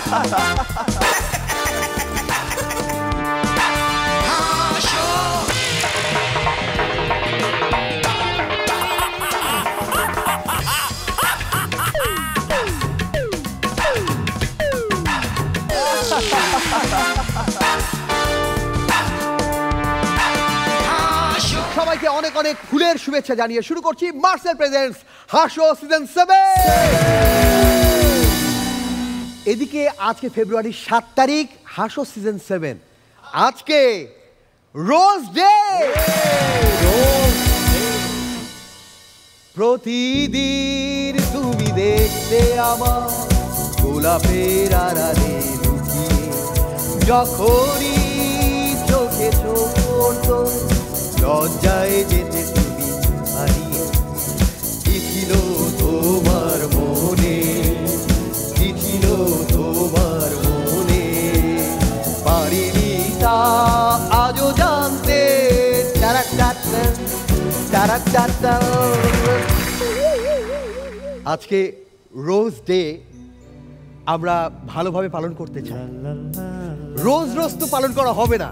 সবাইকে অনেক অনেক ফুলের শুভেচ্ছা জানিয়ে শুরু করছি মার্সেল প্রেজেন্টস হাসো সিজন 7। এদিকে আজকে ফেব্রুয়ারি 7 তারিখ, হাসো সিজন 7। আজকে রোজ ডে। প্রতিদিন তুমি দেখতে আমার গোলাপের আড়ালে লুকিয়ে, যখনই চোখে চোখ পড়তো লজ্জায় যেতে তুমি হারিয়ে। কি ছিল তোমার মনে, কি ছিল তোমার মনে, পারিনি তা আজও জানতে। আজকে রোজ ডে আমরা ভালোভাবে পালন করতে চাই। রোজ রোজ তো পালন করা হবে না,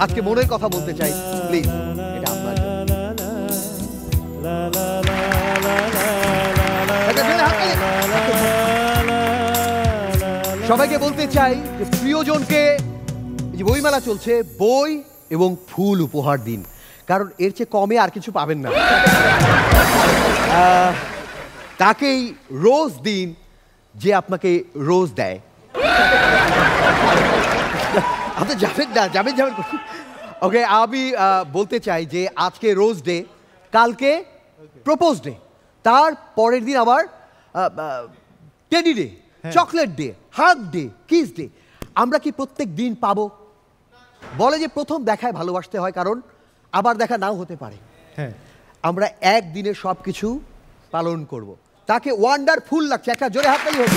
আজকে মনের কথা বলতে চাই। প্লিজ এটা আপনার সবাইকে বলতে চাই যে প্রিয়জনকে, যে বইমেলা চলছে, বই এবং ফুল উপহার দিন, কারণ এর চেয়ে কমে আর কিছু পাবেন না। তাকেই রোজ দিন যে আপনাকে রোজ দেয়। আপনি যাবেন না, যাবেন। ওকে, আমি বলতে চাই যে আজকে রোজ ডে, কালকে প্রপোজ ডে, তার পরের দিন আবার Teddy Day, chocolate Day, hug Day, kiss Day. আমরা কি প্রত্যেক দিন পাবো? বলে যে প্রথম দেখায় ভালোবাসতে হয়, কারণ আবার দেখা নাও হতে পারে। আমরা একদিনে সব কিছু পালন করব। তাকে ওয়ান্ডারফুল লাগছে, একটা জোরে হাততালি হোক।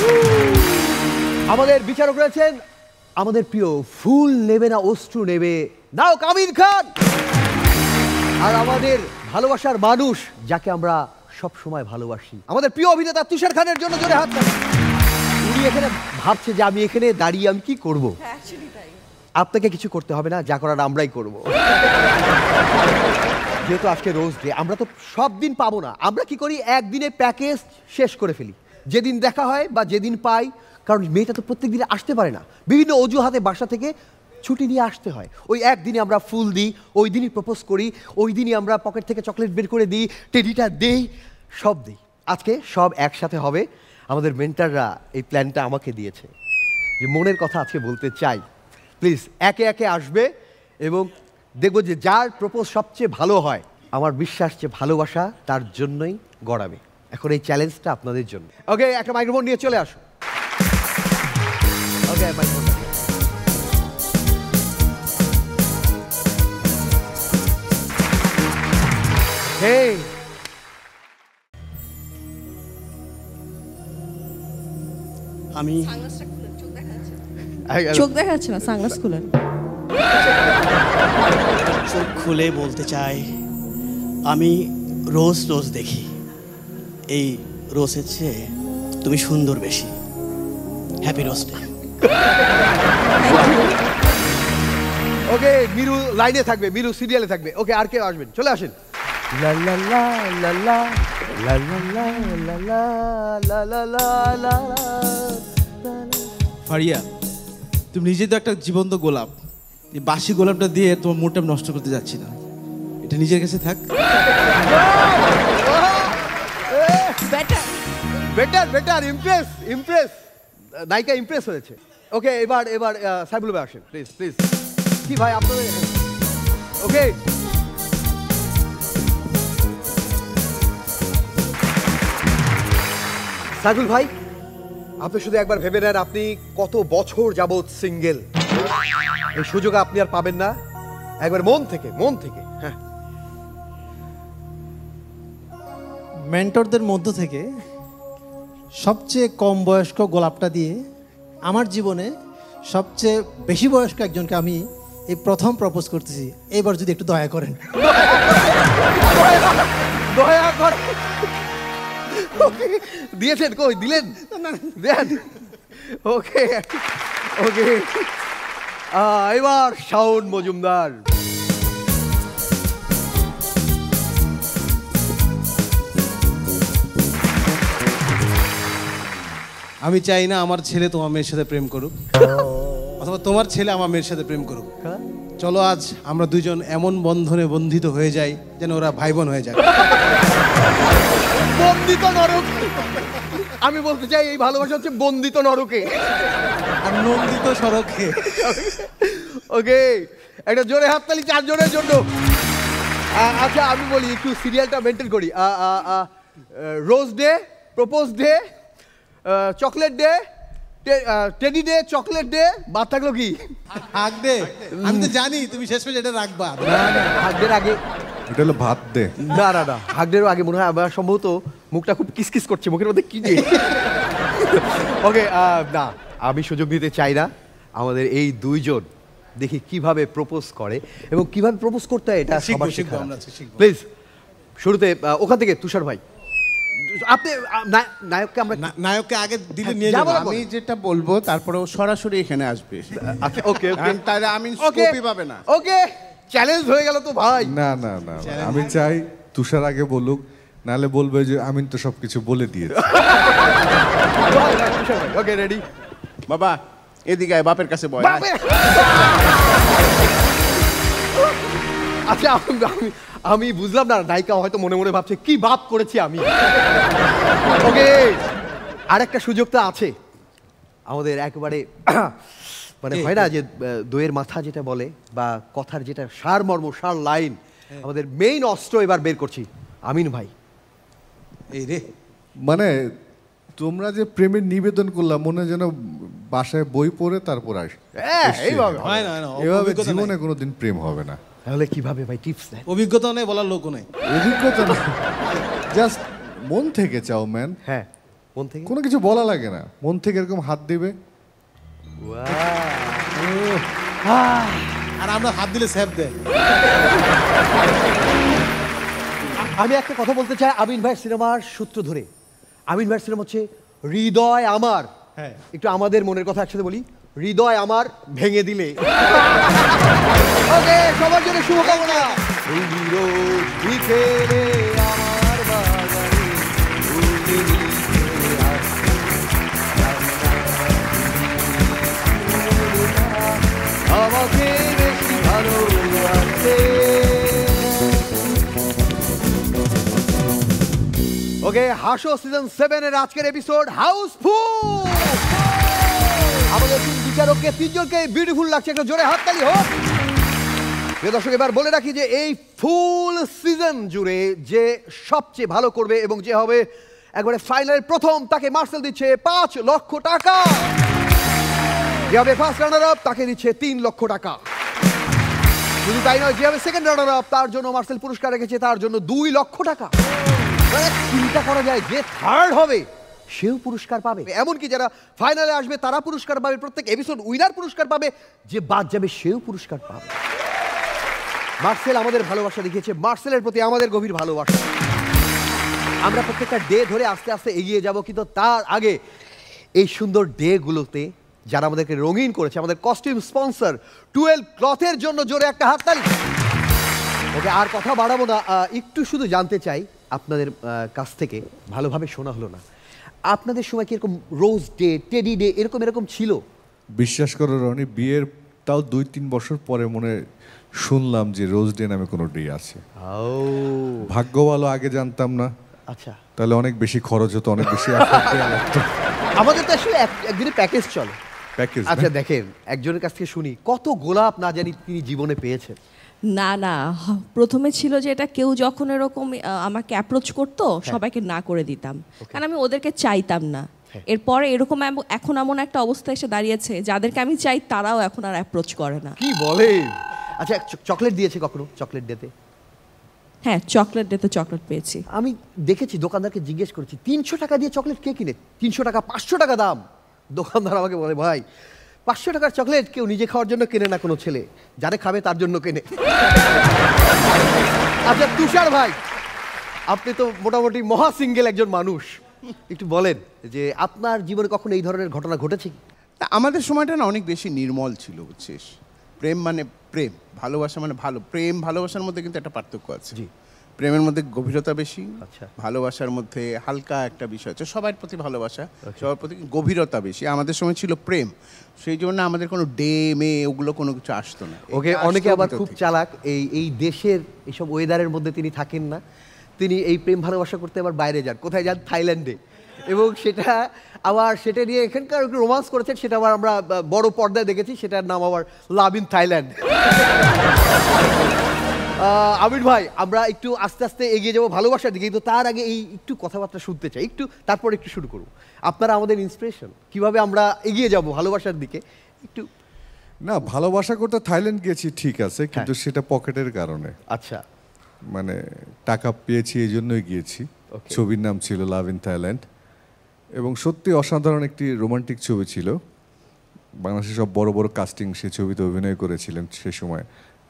আমাদের বিচারক রয়েছেন আমাদের প্রিয় ফুল নেবে না অশ্রু নেবে নাও কামিল খান, আর আমাদের ভালোবাসার মানুষ যাকে আমরা সব সময় ভালোবাসি, আমাদের প্রিয় অভিনেতা তুষার খানের জন্য জোরে হাত তালি। উনি এখানে ভাবছে যে আমি এখানে দাঁড়িয়ে আমি কি করব। আপনাকে কিছু করতে হবে না, যা করার আমরাই করব। যেহেতু আজকে রোজ ডে, আমরা তো সব দিন পাবো না। আমরা কি করি, একদিনে প্যাকেজ শেষ করে ফেলি, যেদিন দেখা হয় বা যেদিন পাই। কারণ মেয়েটা তো প্রত্যেক দিনে আসতে পারে না, বিভিন্ন অজুহাতে বাসা থেকে ছুটি নিয়ে আসতে হয়। ওই একদিনে আমরা ফুল দিই, ওই দিনই প্রপোজ করি, ওই দিনই আমরা পকেট থেকে চকলেট বের করে দিই, টেডিটা দেই, সব দিই। আজকে সব একসাথে হবে। আমাদের মেন্টাররা এই প্ল্যানটা আমাকে দিয়েছে যে মনের কথা আজকে বলতে চাই। প্লিজ একে একে আসবে এবং দেখবো যে যার প্রপোজ সবচেয়ে ভালো হয়, আমার বিশ্বাস যে ভালোবাসা তার জন্যই গড়াবে। এখন এই চ্যালেঞ্জটা আপনাদের জন্য। ওকে, একটা মাইক্রোফোন নিয়ে চলে আসো। ওকে, মাইক্রোফোন। হেই, আমি চোখ দেখা যাচ্ছে না, সানগ্লাস খুলেন। চোখ খুলে বলতে চাই, আমি রোজ রোজ দেখি, এই রোজের চেয়ে তুমি সুন্দর বেশি। Happy rose day. ওকে, মিরু লাইনে থাকবে, মিরু সিরিয়ালে থাকবে। ওকে, আর কেউ আসবেন, চলে আসেন। লা লা লা লা লা লা লা লা লা লা লা লা লা। ফারিয়া, তুমি নিজে তো একটা জীবন্ত গোলাপ, এই বাসি গোলাপটা দিয়ে তোমার মুডটা নষ্ট করতে যাচ্ছি না, এটা নিজের কাছে থাক। Better better better, Impress Impress, নায়িকা ইমপ্রেস হয়েছে। ওকে, এবার এবার সাইবুল ভাই আসেন, প্লিজ প্লিজ। কি ভাই আপনাদের? ওকে, সাইবুল ভাই, আপনি শুধু একবার ভেবে নেন, আপনি কত বছর যাবৎ সিঙ্গেল। এই সুযোগ আপনি আর পাবেন না। একবার মন থেকে, মন থেকে। হ্যাঁ, মেন্টরদের মধ্য থেকে সবচেয়ে কম বয়স্ক গোলাপটা দিয়ে আমার জীবনে সবচেয়ে বেশি বয়স্ক একজনকে আমি এই প্রথম প্রপোজ করতেছি। এবার যদি একটু দয়া করেন। দয়া করে দিয়েছেন, কই দিলেন? দেন। ওকে ওকে এবার শাওন মজুমদার। আমি চাই না আমার ছেলে তোমার মেয়ের সাথে প্রেম করুক, অথবা তোমার ছেলে আমার মেয়ের সাথে প্রেম করুক। চলো আজ আমরা দুইজন এমন বন্ধনে বন্ধিত হয়ে যাই যেন ওরা ভাই বোন হয়ে যায়। বন্দিত নরক। আমি বলতে চাই এই ভালোবাসা হচ্ছে বন্দিত নরকে আর নন্দিত সড়কে। ওকে, একটা জোরে হাততালি 4 জনের জন্য। আচ্ছা আমি বলি একটু সিরিয়ালটা মেনটেন করি। Rose day, propose day, chocolate day, teddy Day, chocolate day, বাদ থাকলো কি? হাক দে। আমি তো জানি তুমি শেষ পেজে এটা রাখবা। হাগদের আগে এটা হলো ভাত দে। না না না, হাগদেরও আগে মনে হয় আমার সম্ভবত মুখটা খুব কিসকিস করছে, মুখের মধ্যে কি যে। ওকে, না আমি সুযোগ দিতে চাই না। আমাদের এই দুইজন দেখি কিভাবে প্রপোজ করে এবং কিভাবে প্রপোজ করতে হয় এটা শিখবো, সবার শিখবো, শেখা। আমরা শিখবো। প্লিজ শুরুতে ওখান থেকে তুষার ভাই, আপনি নায়ককে আমরা নায়ককে আগে দিলে নিয়ে যাবো যাবো। না। আমি যেটা বলবো তারপরে ও সরাসরি এখানে আসবে। আচ্ছা ওকে ওকে কারণ তাহলে আমি ওকে স্কোপই পাবে না। ওকে, চ্যালেঞ্জ হয়ে গেল তো ভাই। না না না, আমি চাই তুষার আগে বলুক, নাহলে বলবে যে আমি তো সবকিছু বলে দিয়েছি। ওকে রেডি বাবা এদিকে আয়, বাপের কাছে বয়। আচ্ছা আমি বুঝলাম না, নায়িকা হয়তো মনে মনে ভাবছে কি বাপ করেছি আমি। ওকে, আরেকটা সুযোগ তো আছে আমাদের, একেবারে মানে হয় না যে দইয়ের মাথা যেটা বলে বা কথার যেটা সারমর্ম, সার লাইন, আমাদের মেইন অস্ত্র এবার বের করছি। আমিন ভাই, এই রে, মানে তোমরা যে প্রেমের নিবেদন করলাম, মনে যেন বাসায় বই পড়ে তারপর আস। এইভাবে হয় না, হয় না, এভাবে অভিজ্ঞতা নাই। জীবনে কোনোদিন প্রেম হবে না। তাহলে কিভাবে ভাই টিপস দেন? অভিজ্ঞতা নেই, বলার লোকও নেই। অভিজ্ঞতা না, জাস্ট মন থেকে চাও ম্যান। হ্যাঁ, মন থেকে। কোনো কিছু বলা লাগে না, মন থেকে এরকম হাত দিবে। আর আমরা হাত দিলে স্যাপ দেয়। আমি একটা কথা বলতে চাই আমিন ভাইয়ের সিনেমার সূত্র ধরে। আমিন ভাইয়ের সিনেমা হচ্ছে হৃদয় আমার। হ্যাঁ, একটু আমাদের মনের কথা একসাথে বলি, হৃদয় আমার ভেঙে দিলে। ওকে, সবার জন্য শুভকামনা। এই রোজ বিকেলে আমার বাগানে ফুলে মিশে আসে, আমাকে বেশি ভালোবাসে। ওকে, হাসো সিজন 7 এর আজকের এপিসোড হাউসফুল। আমাদের তিন বিচারককে, তিনজনকে বিউটিফুল লাগছে, একটা জোরে হাততালি হোক। প্রিয় দর্শক, এবার বলে রাখি যে এই ফুল সিজন জুড়ে যে সবচেয়ে ভালো করবে এবং যে হবে একবারে ফাইনালের প্রথম, তাকে মার্সেল দিচ্ছে 5 লক্ষ টাকা। যে হবে ফার্স্ট রানার আপ তাকে দিচ্ছে 3 লক্ষ টাকা। শুধু তাই নয়, যে হবে সেকেন্ড রানার আপ তার জন্য মার্সেল পুরস্কার রেখেছে, তার জন্য 2 লক্ষ টাকা। চিন্তা করা যায়, যে থার্ড হবে সেও পুরস্কার পাবে, এমনকি যারা ফাইনালে আসবে তারা পুরস্কার পাবে, প্রত্যেক এপিসোড উইনার পুরস্কার পাবে, যে বাদ যাবে সেও পুরস্কার পাবে। মার্সেল আমাদের ভালোবাসা দেখিয়েছে, মার্সেলের প্রতি আমাদের গভীর ভালোবাসা। আমরা প্রত্যেকটা ডে ধরে আস্তে আস্তে এগিয়ে যাব, কিন্তু তার আগে এই সুন্দর ডে গুলোতে যারা আমাদেরকে রঙিন করেছে, আমাদের কস্টিউম স্পন্সর 12 ক্লথের জন্য জোরে একটা হাততালি। ওকে, আর কথা বাড়াবো না, একটু শুধু জানতে চাই আপনাদের কাছ থেকে, ভালোভাবে শোনা হলো না, আপনাদের সময় কি এরকম রোজ ডে, টেডি ডে এরকম ছিল? বিশ্বাস করো রনি, বিয়ের তাও 2-3 বছর পরে মনে শুনলাম যে রোজ ডে নামে কোনো ডে আছে। ভাগ্য ভালো, আগে জানতাম না। আচ্ছা, তাহলে অনেক বেশি খরচ হতো, অনেক বেশি effort দেওয়া লাগতো। আমাদের তো আসলে একদিনে প্যাকেজ চলে। প্যাকেজ আচ্ছা দেখেন, একজনের কাছ থেকে শুনি কত গোলাপ না জানি তিনি জীবনে পেয়েছেন। না না, প্রথমে ছিল যে এটা কেউ যখন এরকম আমাকে অ্যাপ্রোচ করতো সবাইকে না করে দিতাম, কারণ আমি ওদেরকে চাইতাম না। এরপরে এরকম এখন এমন একটা অবস্থা এসে দাঁড়িয়েছে যাদেরকে আমি চাই তারাও এখন আর অ্যাপ্রোচ করে না। কি বলেন? আচ্ছা, চকলেট দিয়েছে কখনো? চকলেট ডেতে? হ্যাঁ, চকলেট ডেতে চকলেট পেয়েছি। আমি দেখেছি, দোকানদারকে জিজ্ঞেস করেছি 300 টাকা দিয়ে চকলেট কে কিনে? 300 টাকা, 500 টাকা দাম। দোকানদার আমাকে বলে, ভাই 500 টাকার চকলেট কেউ নিজে খাওয়ার জন্য কেনে না, কোনো ছেলে যারে খাবে তার জন্য কেনে। আচ্ছা তুষার ভাই, আপনি তো মোটামুটি মহা সিঙ্গেল একজন মানুষ, একটু বলেন যে আপনার জীবনে কখনো এই ধরনের ঘটনা ঘটেছে কি? তা আমাদের সময়টা না অনেক বেশি নির্মল ছিল, বুঝছিস? প্রেম মানে প্রেম, ভালোবাসা মানে ভালো। প্রেম ভালোবাসার মধ্যে কিন্তু একটা পার্থক্য আছে। জি। প্রেমের মধ্যে গভীরতা বেশি, আচ্ছা। ভালোবাসার মধ্যে হালকা একটা বিষয় আছে। সবার প্রতি ভালোবাসা, সবার প্রতি গভীরতা বেশি। আমাদের সময় ছিল প্রেম, সেই জন্য আমাদের কোনো ডে মে ওগুলো কোনো কিছু আসতো না। ওকে, এটা অনেকে আসতো আবার ভিতর খুব থেকে। চালাক, এই দেশের এইসব ওয়েদারের মধ্যে তিনি থাকেন না, তিনি এই প্রেম ভালোবাসা করতে আবার বাইরে যান। কোথায় যান? থাইল্যান্ডে। এবং সেটা নিয়ে এখানকার একটু রোমান্স করেছেন, সেটা আবার আমরা বড় পর্দায় দেখেছি, সেটার নাম আবার লাভ ইন থাইল্যান্ড। আমির ভাই, আমরা একটু আস্তে আস্তে এগিয়ে যাবো ভালোবাসার দিকে, কিন্তু তার আগে এই একটু কথাবার্তা শুনতে চাই, তারপর একটু শুরু করব। আপনারা আমাদের ইন্সপিরেশন, কিভাবে আমরা এগিয়ে যাব ভালোবাসার দিকে একটু। না, ভালোবাসা করতে থাইল্যান্ড গেছি ঠিক আছে, কিন্তু সেটা পকেটের কারণে। আচ্ছা। মানে টাকা পেয়েছি এই জন্যই গিয়েছি। ছবির নাম ছিল লাভ ইন থাইল্যান্ড, এবং সত্যি অসাধারণ একটি রোমান্টিক ছবি ছিল। বাংলাদেশের সব বড় বড় কাস্টিং সে ছবিতে অভিনয় করেছিলেন সে সময়।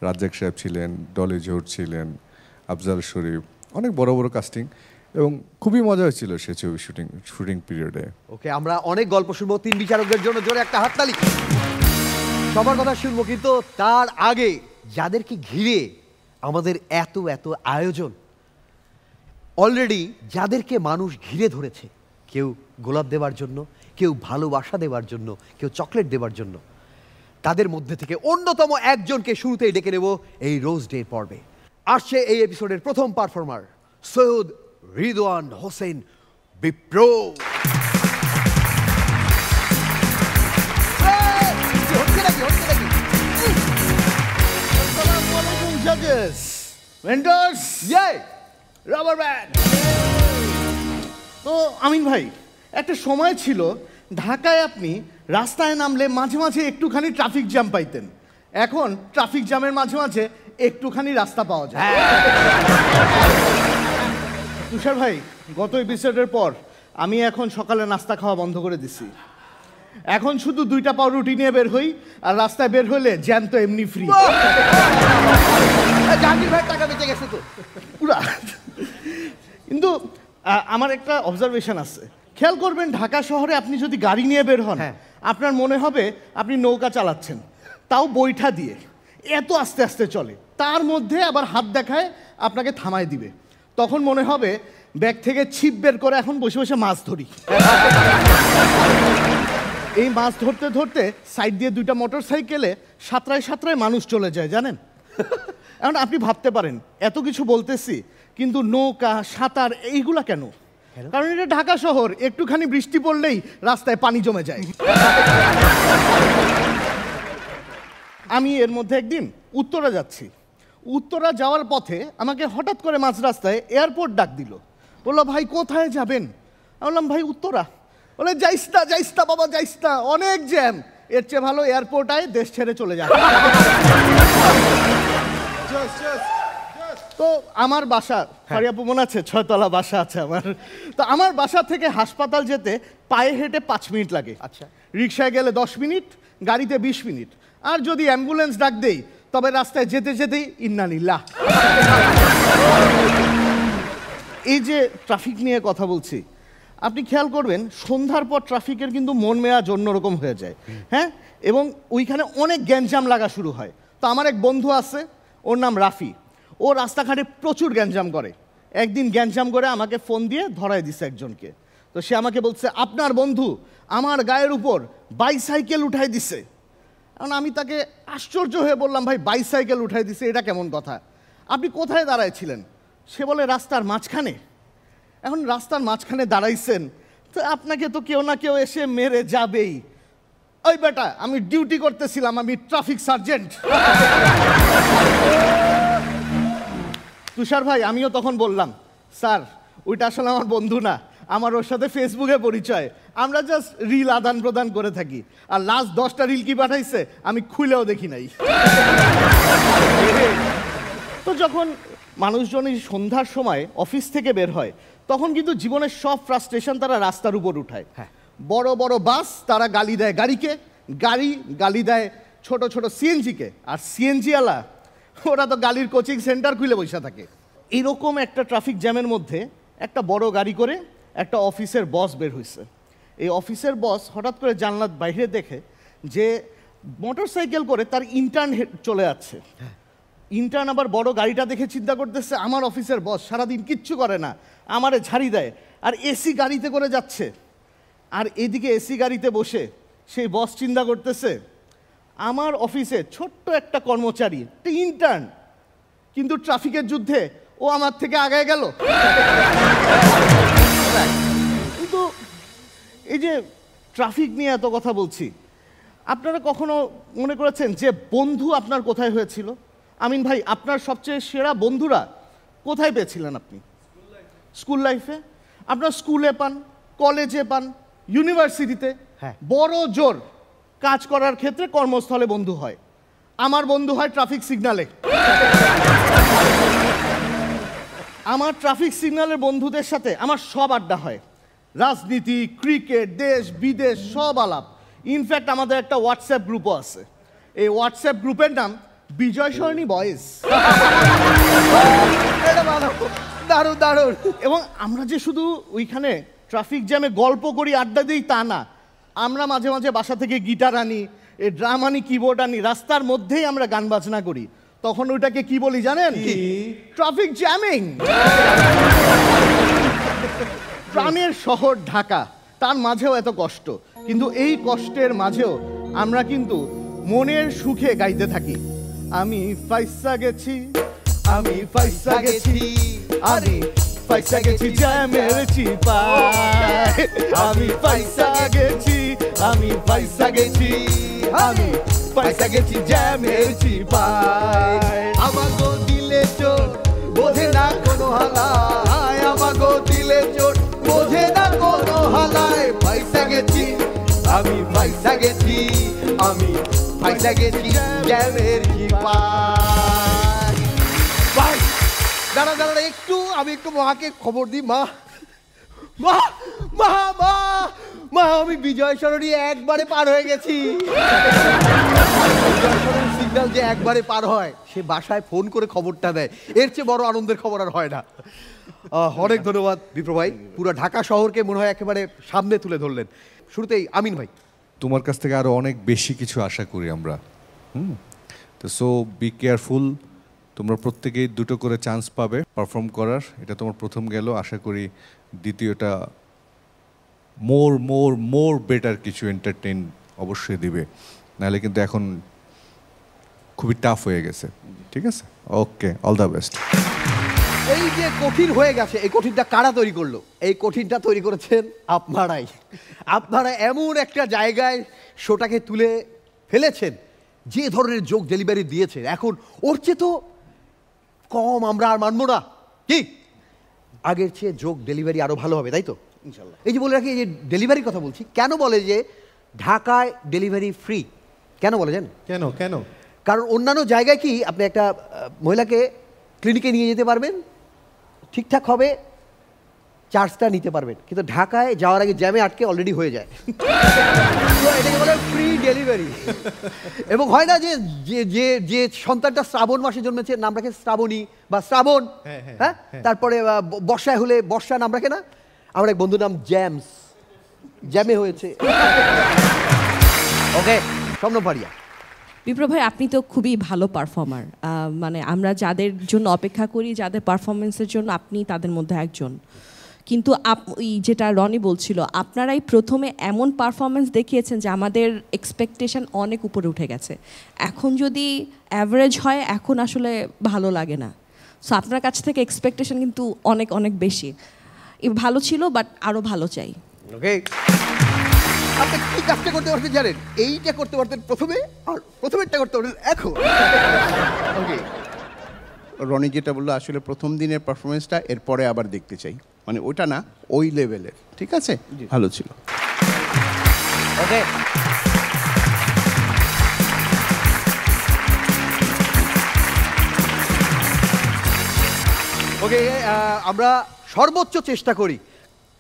রাজ্জাক সাহেব ছিলেন, ডলি জোহর ছিলেন, আফজাল শরীফ, অনেক বড় বড় কাস্টিং, এবং খুবই মজা হয়েছিল সে ছবি শুটিং পিরিয়ডে। ওকে, আমরা অনেক গল্প শুনবো, 3 বিচারকদের জন্য জোরে একটা হাততালি। সবার কথা শুনবো, কিন্তু তার আগে যাদেরকে ঘিরে আমাদের এত আয়োজন, অলরেডি যাদেরকে মানুষ ঘিরে ধরেছে, কেউ গোলাপ দেওয়ার জন্য, কেউ ভালোবাসা দেওয়ার জন্য, কেউ চকলেট দেওয়ার জন্য, তাদের মধ্যে থেকে অন্যতম একজনকে শুরুতেই ডেকে নেব এই রোজ ডে পর্বে। আসছে এই এপিসোডের প্রথম performer, Syed Ridwan Hossain Bipro. Judges, mentors, Yay! rubber band. তো আমিন ভাই, একটা সময় ছিল ঢাকায় আপনি রাস্তায় নামলে মাঝে মাঝে একটুখানি ট্রাফিক জ্যাম পাইতেন। এখন ট্রাফিক জ্যামের মাঝে মাঝে একটুখানি রাস্তা পাওয়া যায়। তুষার ভাই, গত এপিসোডের পর আমি এখন সকালে নাস্তা খাওয়া বন্ধ করে দিছি। এখন শুধু 2টা পাউরুটি নিয়ে বের হই, আর রাস্তায় বের হলে জ্যাম তো এমনি ফ্রি। জাহাঙ্গীর ভাই টাকা বেঁচে গেছে তো পুরা। কিন্তু আমার একটা অবজারভেশন আছে, খেয়াল করবেন ঢাকা শহরে আপনি যদি গাড়ি নিয়ে বের হন, আপনার মনে হবে আপনি নৌকা চালাচ্ছেন, তাও বৈঠা দিয়ে, এত আস্তে আস্তে চলে। তার মধ্যে আবার হাত দেখায় আপনাকে থামায় দিবে, তখন মনে হবে ব্যাগ থেকে ছিপ বের করে এখন বসে বসে মাছ ধরি। এই মাছ ধরতে ধরতে সাইড দিয়ে 2টা মোটর সাইকেলে সাঁতরায় মানুষ চলে যায়, জানেন? এখন আপনি ভাবতে পারেন এত কিছু বলতেছি, কিন্তু নৌকা, সাঁতার এইগুলা কেন? কারণ এটা ঢাকা শহর, একটুখানি বৃষ্টি পড়লেই রাস্তায় পানি জমে যায়। আমি এর মধ্যে একদিন উত্তরা যাচ্ছি, উত্তরা যাওয়ার পথে আমাকে হঠাৎ করে মাঝ রাস্তায় এয়ারপোর্ট ডাক দিল, বললো ভাই কোথায় যাবেন? আমি বললাম ভাই উত্তরা। বলে যাইস না বাবা, যাইস না, অনেক জ্যাম, এর চেয়ে ভালো এয়ারপোর্ট আয়, দেশ ছেড়ে চলে যায়। তো আমার বাসা, ফারিয়াপু মনে আছে, 6 তলা বাসা আছে আমার। তো আমার বাসা থেকে হাসপাতাল যেতে পায়ে হেঁটে 5 মিনিট লাগে। আচ্ছা। রিক্সায় গেলে 10 মিনিট, গাড়িতে 20 মিনিট, আর যদি অ্যাম্বুলেন্স ডাক দেই তবে রাস্তায় যেতে যেতেই ইন্নালিল্লাহ। এই যে ট্রাফিক নিয়ে কথা বলছি, আপনি খেয়াল করবেন সন্ধ্যার পর ট্রাফিকের কিন্তু মন মেয়াজ অন্যরকম হয়ে যায়। হ্যাঁ, এবং ওইখানে অনেক গ্যাঞ্জাম লাগা শুরু হয়। তো আমার এক বন্ধু আছে, ওর নাম রাফি, ও রাস্তাঘাটে প্রচুর গ্যাঞ্জাম করে। একদিন গ্যাঞ্জাম করে আমাকে ফোন দিয়ে ধরায় দিছে একজনকে। তো সে আমাকে বলছে আপনার বন্ধু আমার গায়ের উপর বাইসাইকেল উঠাই দিছে। কারণ আমি তাকে আশ্চর্য হয়ে বললাম ভাই বাইসাইকেল উঠাই দিছে এটা কেমন কথা, আপনি কোথায় দাঁড়াইছিলেন? সে বলে রাস্তার মাঝখানে। এখন রাস্তার মাঝখানে দাঁড়াইছেন তো আপনাকে তো কেউ না কেউ এসে মেরে যাবেই। ওই বেটা আমি ডিউটি করতেছিলাম, আমি ট্রাফিক সার্জেন্ট। তুষার ভাই আমিও তখন বললাম স্যার ওইটা আসলে আমার বন্ধু না, আমার ওর সাথে ফেসবুকে পরিচয়, আমরা জাস্ট রিল আদান প্রদান করে থাকি। আর লাস্ট 10টা রিল কি পাঠাইছে আমি খুলেও দেখি নাই। তো যখন মানুষজন এই সন্ধ্যার সময় অফিস থেকে বের হয় তখন কিন্তু জীবনের সব ফ্রাস্ট্রেশন তারা রাস্তার উপর উঠায়। বড় বড় বাস তারা গালি দেয় গাড়িকে, গাড়ি গালি দেয় ছোট ছোট সিএনজিকে, আর সিএনজিওয়ালা ওরা তো গালির কোচিং সেন্টার খুলে বসে থাকে। এরকম একটা ট্রাফিক জ্যামের মধ্যে একটা বড় গাড়ি করে একটা অফিসের বস বের হয়েছে। এই অফিসের বস হঠাৎ করে জানলার বাইরে দেখে যে মোটরসাইকেল করে তার ইন্টার্ন চলে যাচ্ছে। ইন্টার্ন আবার বড় গাড়িটা দেখে চিন্তা করতেছে, আমার অফিসের বস সারাদিন কিচ্ছু করে না, আমারে ঝাড়ি দেয়, আর এসি গাড়িতে করে যাচ্ছে। আর এদিকে এসি গাড়িতে বসে সেই বস চিন্তা করতেছে, আমার অফিসে ছোট্ট একটা কর্মচারী, একটা ইন্টার্ন, কিন্তু ট্রাফিকের যুদ্ধে ও আমার থেকে আগায় গেল। কিন্তু এই যে ট্রাফিক নিয়ে এত কথা বলছি, আপনারা কখনো মনে করেছেন যে বন্ধু আপনার কোথায় হয়েছিল? আমিন ভাই, আপনার সবচেয়ে সেরা বন্ধুরা কোথায় পেয়েছিলেন আপনি? স্কুল লাইফে। আপনার স্কুলে পান, কলেজে পান, ইউনিভার্সিটিতে। হ্যাঁ। বড় জোর কাজ করার ক্ষেত্রে কর্মস্থলে বন্ধু হয়। আমার বন্ধু হয় ট্রাফিক সিগন্যালে। আমার ট্রাফিক সিগন্যালের বন্ধুদের সাথে আমার সব আড্ডা হয়, রাজনীতি, ক্রিকেট, দেশ বিদেশ সব আলাপ। ইনফ্যাক্ট আমাদের একটা হোয়াটসঅ্যাপ গ্রুপও আছে। এই হোয়াটসঅ্যাপ গ্রুপের নাম বিজয় সরণি বয়েজ। দারুণ দারুণ। এবং আমরা যে শুধু ওইখানে ট্রাফিক জ্যামে গল্প করি, আড্ডা দিই তা না, আমরা মাঝে মাঝে বাসা থেকে গিটার আনি, এই ড্রাম আনি, কিবোর্ড আনি, রাস্তার মধ্যেই আমরা গান বাজনা করি। তখন ওইটাকে কি বলি জানেন? Traffic jamming. প্রাণের শহর ঢাকা, তার মাঝেও এত কষ্ট, কিন্তু এই কষ্টের মাঝেও আমরা কিন্তু মনের সুখে গাইতে থাকি। আমি ফাইসা গেছি, আমি ফাইসা গেছি, আমি ফাইসা গেছি জ্যামের চিপায়, আমি ফাইসা গেছি, আমি ফাইসা গেছি, আমি ফাইসা গেছি জ্যামের চিপায়। আমাগো দিলে চোট বোঝে না কোনো হালায়, আমাগো দিলে চোট বোঝে না কোনো হালায়। পয়সা গেছি, আমি পয়সা গেছি, আমি পয়সা গেছি জ্যামের চিপায়। ভাই দাঁড়া দাঁড়া একটু, আমি একটু মাকে খবর দিই। মা মা মা মা মা, আমি বিজয় সরণি একবারে পার হয়ে গেছি। সিগন্যাল যে একবারে পার হয়, সে বাসায় ফোন করে খবরটা দেয়। এর চেয়ে বড় আনন্দের খবর আর হয় না। অনেক ধন্যবাদ বিপ্র ভাই, পুরো ঢাকা শহরকে মনে হয় একেবারে সামনে তুলে ধরলেন। শুরুতেই আমিন ভাই, তোমার কাছ থেকে আরো অনেক বেশি কিছু আশা করি আমরা। তো সো বি কেয়ারফুল। তোমরা প্রত্যেকেই 2টো করে চান্স পাবে পারফর্ম করার। এটা তোমার প্রথম গেল, আশা করি দ্বিতীয়টা মোর মোর মোর বেটার কিছু এন্টারটেইন অবশ্যই দিবে, নাহলে কিন্তু এখন খুবই টাফ হয়ে গেছে। ঠিক আছে, ওকে, অল দ্য বেস্ট। এই যে কঠিন হয়ে গেছে, এই কঠিনটা কারা তৈরি করলো? এই কঠিনটা তৈরি করেছেন আপনারাই। আপনারা এমন একটা জায়গায় শোটাকে তুলে ফেলেছেন, যে ধরনের যোগ ডেলিভারি দিয়েছেন, এখন ওর চেয়ে তো কম আমরা আর মানবো না। কি আগের চেয়ে যোগ ডেলিভারি আরো ভালো হবে, তাই তো? ইনশাল্লাহ। এই যে বলে রাখি, এই যে ডেলিভারির কথা বলছি, কেন বলে যে ঢাকায় ডেলিভারি ফ্রি? কেন বলে জানেন? কেন কেন? কারণ অন্যান্য জায়গায় কি আপনি একটা মহিলাকে ক্লিনিকে নিয়ে যেতে পারবেন, ঠিকঠাক হবে, চার্জটা নিতে পারবেন, কিন্তু ঢাকায় যাওয়ার আগে জ্যামে আটকে অলরেডি হয়ে যায়। এটাকে বলে ফ্রি ডেলিভারি। এবং হয় না যে যে যে সন্তানটা শ্রাবণ মাসে জন্মেছে নাম রাখে শ্রাবণী বা শ্রাবণ, হ্যাঁ, তারপরে বর্ষায় হলে বর্ষা নাম রাখে না? আমার এক বন্ধুর নাম জ্যামস, জ্যামে হয়েছে। ওকে, স্বপ্ন পারিয়া। বিপ্র ভাই, আপনি তো খুবই ভালো পারফর্মার। মানে আমরা যাদের জন্য অপেক্ষা করি, যাদের পারফরমেন্সের জন্য, আপনি তাদের মধ্যে একজন। কিন্তু যেটা রনি বলছিল, আপনারাই প্রথমে এমন পারফরমেন্স দেখিয়েছেন যে আমাদের এক্সপেকটেশন অনেক উপরে উঠে গেছে। এখন যদি অ্যাভারেজ হয়, এখন আসলে ভালো লাগে না। সো আপনার কাছ থেকে এক্সপেকটেশন কিন্তু অনেক অনেক বেশি। ভালো ছিল, বাট আরও ভালো চাই। ওকে, আপনি কি কাজটা করতে পারতেন জানেন? এইটা করতে পারতেন প্রথমে, আর প্রথমেরটা করতে পারতেন এখন। ওকে, রনি যেটা বললো, আসলে প্রথম দিনের পারফরমেন্সটা এরপরে আবার দেখতে চাই, মানে ওটা না, ওই লেভেলের। ঠিক আছে, ভালো ছিল। ওকে, ওকে, আমরা সর্বোচ্চ চেষ্টা করি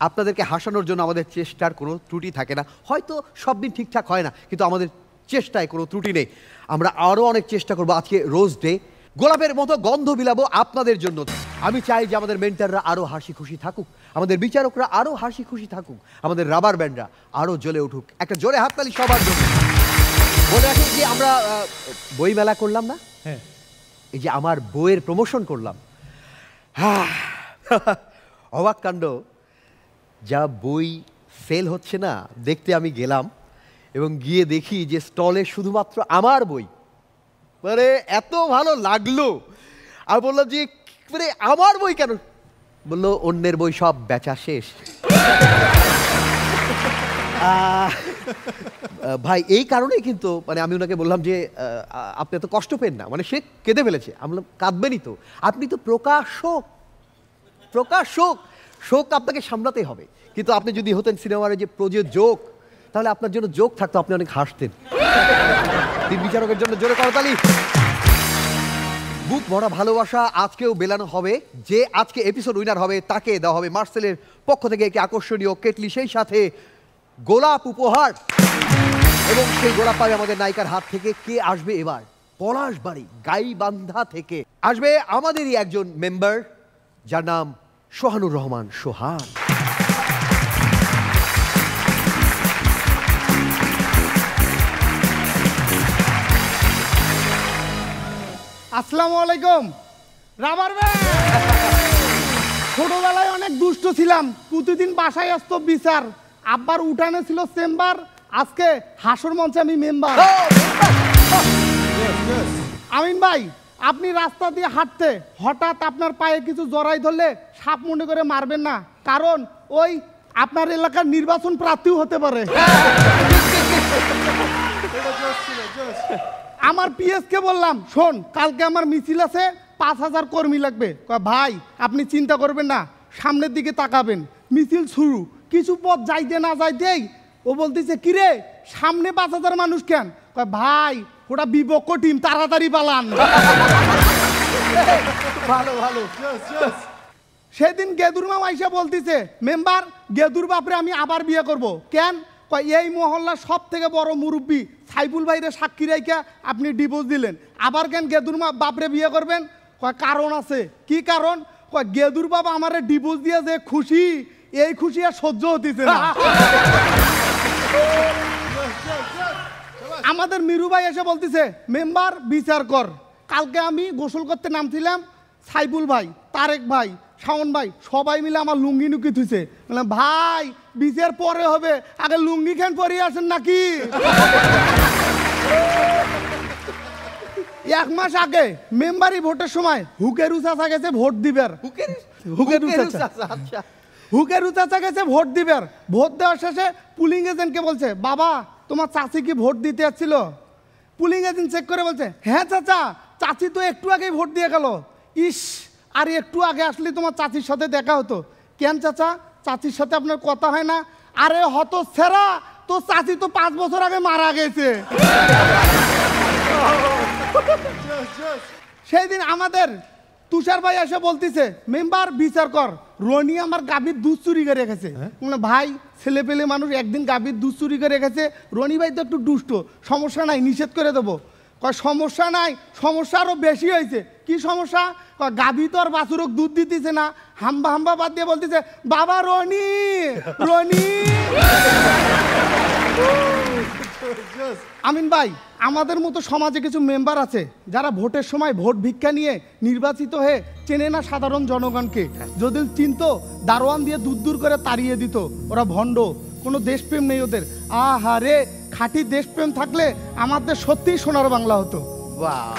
আপনাদেরকে হাসানোর জন্য। আমাদের চেষ্টার কোনো ত্রুটি থাকে না, হয়তো সব দিন ঠিকঠাক হয় না, কিন্তু আমাদের চেষ্টায় কোনো ত্রুটি নেই। আমরা আরও অনেক চেষ্টা করবো। আজকে রোজ ডে, গোলাপের মতো গন্ধ বিলাবো আপনাদের জন্য। আমি চাই যে আমাদের মেন্টাররা আরো হাসি খুশি থাকুক, আমাদের বিচারকরা আরো হাসি খুশি থাকুক, আমাদের রাবার ব্যান্ডরা আরো জ্বলে উঠুক। একটা জোরে হাততালি সবার জন্য। বলে রাখি যে আমরা বই মেলা করলাম না, এই যে আমার বইয়ের প্রমোশন করলাম, অবাক কাণ্ড, যা বই সেল হচ্ছে না দেখতে আমি গেলাম এবং গিয়ে দেখি যে স্টলে শুধুমাত্র আমার বই। মানে এত ভালো লাগলো। আর বললাম যে মানে আমার বই কেন? বললো অন্যের বই সব বেচা শেষ। ভাই এই কারণেই কিন্তু মানে আমি ওনাকে বললাম যে আপনি এত কষ্ট পেন না, মানে সে কেঁদে ফেলেছে। আমি বললাম কাঁদবেনই তো, আপনি তো প্রকাশক, শোক আপনাকে সামলাতে হবে। কিন্তু আপনি যদি হতেন সিনেমার যে প্রযোজক তাহলে আপনার জন্য জোক থাকতো, আপনি অনেক হাসতেন। তিন বিচারকের জন্য জোরে করতালি। বুক ভরা ভালোবাসা আজকেও বেলানো হবে। যে আজকে এপিসোড উইনার হবে তাকে দেওয়া হবে মার্সেলের পক্ষ থেকে একটি আকর্ষণীয় কেটলি, সেই সাথে গোলাপ উপহার। এবং সেই গোলাপ পাবে আমাদের নায়িকার হাত থেকে। কে আসবে এবার? পলাশবাড়ি গাইবান্ধা থেকে আসবে আমাদেরই একজন মেম্বার, যার নাম সোহানুর রহমান সোহান। আসসালামু আলাইকুম। Rubber band. ছোটবেলায় অনেক দুষ্ট ছিলাম, প্রতিদিন বাসায় আসতো বিচার, আব্বার উঠানে ছিল চেম্বার, আজকে হাসর মঞ্চে আমি মেম্বার। আমিন ভাই, আপনি রাস্তা দিয়ে হাঁটতে হঠাৎ আপনার পায়ে কিছু জড়াই ধরলে সাপ মনে করে মারবেন না, কারণ ওই আপনার এলাকার নির্বাচন প্রার্থীও হতে পারে। আমার পিএসকে বললাম, শোন কালকে আমার মিছিল আছে, 5000 কর্মী লাগবে। ভাই আপনি চিন্তা করবেন না, সামনের দিকে তাকাবেন, মিছিল শুরু। কিছু পথ যাইতে না যাইতেই ও বলতেছে, কিরে সামনে 5000 মানুষ কেন? ভাই ওটা বিপক্ষ টিম, তাড়াতাড়ি পালান। ভালো ভালো। সেদিন গেদুর মা আইসা বলতেছে, মেম্বার গেদুর বাপরে আমি আবার বিয়ে করব। কেন? এই মহল্লার সব থেকে বড় মুরব্বী সাইফুল ভাইরে সাক্ষী রাইখা আপনি ডিভোর্স দিলেন, আবার কেন গেদুর মা বাপরে বিয়ে করবেন? কারণ আছে। কি কারণ? গেদুর বাবা আমারে ডিভোর্স দিয়ে যে খুশি, এই খুশি আর সহ্য হতেছে না। আমাদের মিরু ভাই এসে বলতেছে, মেম্বার বিচার কর। কালকে আমি গোসল করতে নামছিলাম, সাইফুল ভাই, তারেক ভাই, শাওন ভাই সবাই মিলে আমার লুঙ্গি নুকি থুইছে। বললাম ভাই বিচার পরে হবে, আগে লুঙ্গি খান পরে আসেন নাকি? 1 মাস আগে মেম্বারি ভোটের সময় হুকেরু চাচা গেছে ভোট দিবার। হুকেরু চাচা গেছে ভোট দিবার। ভোট দেওয়ার শেষে পুলিং এজেন্টকে বলছে, বাবা তোমার চাচি কি ভোট দিতে আসছিল? পুলিং এজেন্ট চেক করে বলছে, হ্যাঁ চাচা, চাচি তো একটু আগেই ভোট দিয়ে গেল। ইস, আর একটু আগে আসলে তোমার চাচির সাথে দেখা হতো। কেন চাচা, চাচির সাথে আপনার কথা হয় না? আরে হত ছেড়া, তো চাচি তো 5 বছর আগে মারা গেছে। সেই দিন আমাদের তুষার ভাই এসে বলতেছে, মেম্বার বিচার কর, রনি আমার গাভীর দুধ চুরি করে রেখেছে। ভাই ছেলে পেলে মানুষ একদিন গাভীর দুধ চুরি করে রেখেছে, রনি ভাই তো একটু দুষ্ট, সমস্যা নাই, নিষেধ করে দেবো। সমস্যা নাই, সমস্যা আরো বেশি হয়েছে। কি সমস্যা? গাভী তো আর বাছুরক দুধ দিতেছে না, হাম্বা হাম্বা বাদ দিয়ে বলতেছে, বাবা রনি রনি। আমিন ভাই, আমাদের মতো সমাজে কিছু মেম্বার আছে যারা ভোটের সময় ভোট ভিক্ষা নিয়ে নির্বাচিত হয়ে চেনে না সাধারণ জনগণকে। যদি চিনতো দারোয়ান দিয়ে দূর দূর করে তাড়িয়ে দিত। ওরা ভণ্ড, কোনো দেশপ্রেম নেই ওদের। আহারে, খাঁটি দেশপ্রেম থাকলে আমাদের সত্যিই সোনার বাংলা হতো। বাহ,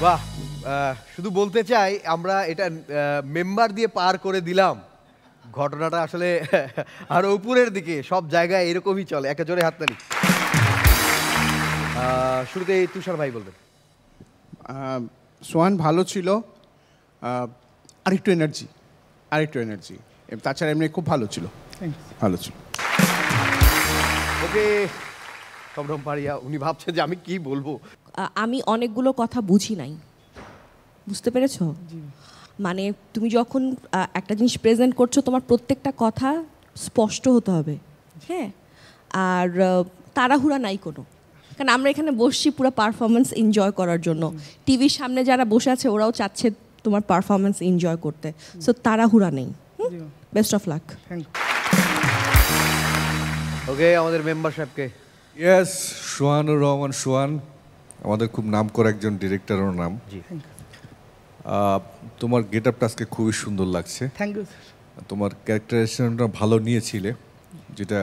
বাহ। শুধু বলতে চাই আমরা এটা মেম্বার দিয়ে পার করে দিলাম, ঘটনাটা আসলে আরো উপরের দিকে, সব জায়গায় এরকমই চলে। একটা জোরে হাততালি। শুরুতে তুষার ভাই বলবেন। সোহান ভালো ছিল, আরেকটু এনার্জি, তাছাড়া এমনি খুব ভালো ছিল, ভালো ছিল। ওকে, টমটম পাড়িয়া উনি ভাবছেন যে আমি কি বলবো। আমি অনেকগুলো কথা বুঝি নাই, বুঝতে পেরেছো? মানে তুমি যখন একটা জিনিস প্রেজেন্ট করছো, তোমার প্রত্যেকটা কথা স্পষ্ট হতে হবে, হ্যাঁ, আর তাড়াহুড়া নাই কোনো, কারণ আমরা এখানে বসছি পুরো পারফরমেন্স এনজয় করার জন্য। টিভির সামনে যারা বসে আছে ওরাও চাচ্ছে তোমার পারফরমেন্স এনজয় করতে, সো তাড়াহুড়া নেই। Best of lakh. ওকে, আমাদের মেম্বার সাহেবকে। ইয়েস, সোহানুর রহমান সোহান, আমাদের খুব নাম করা একজন ডিরেক্টরের নাম। জি, তোমার গেট আপটা আজকে খুবই সুন্দর লাগছে। Thank you. তোমার ক্যারেক্টারাইজেশনটা ভালো নিয়েছিলে, যেটা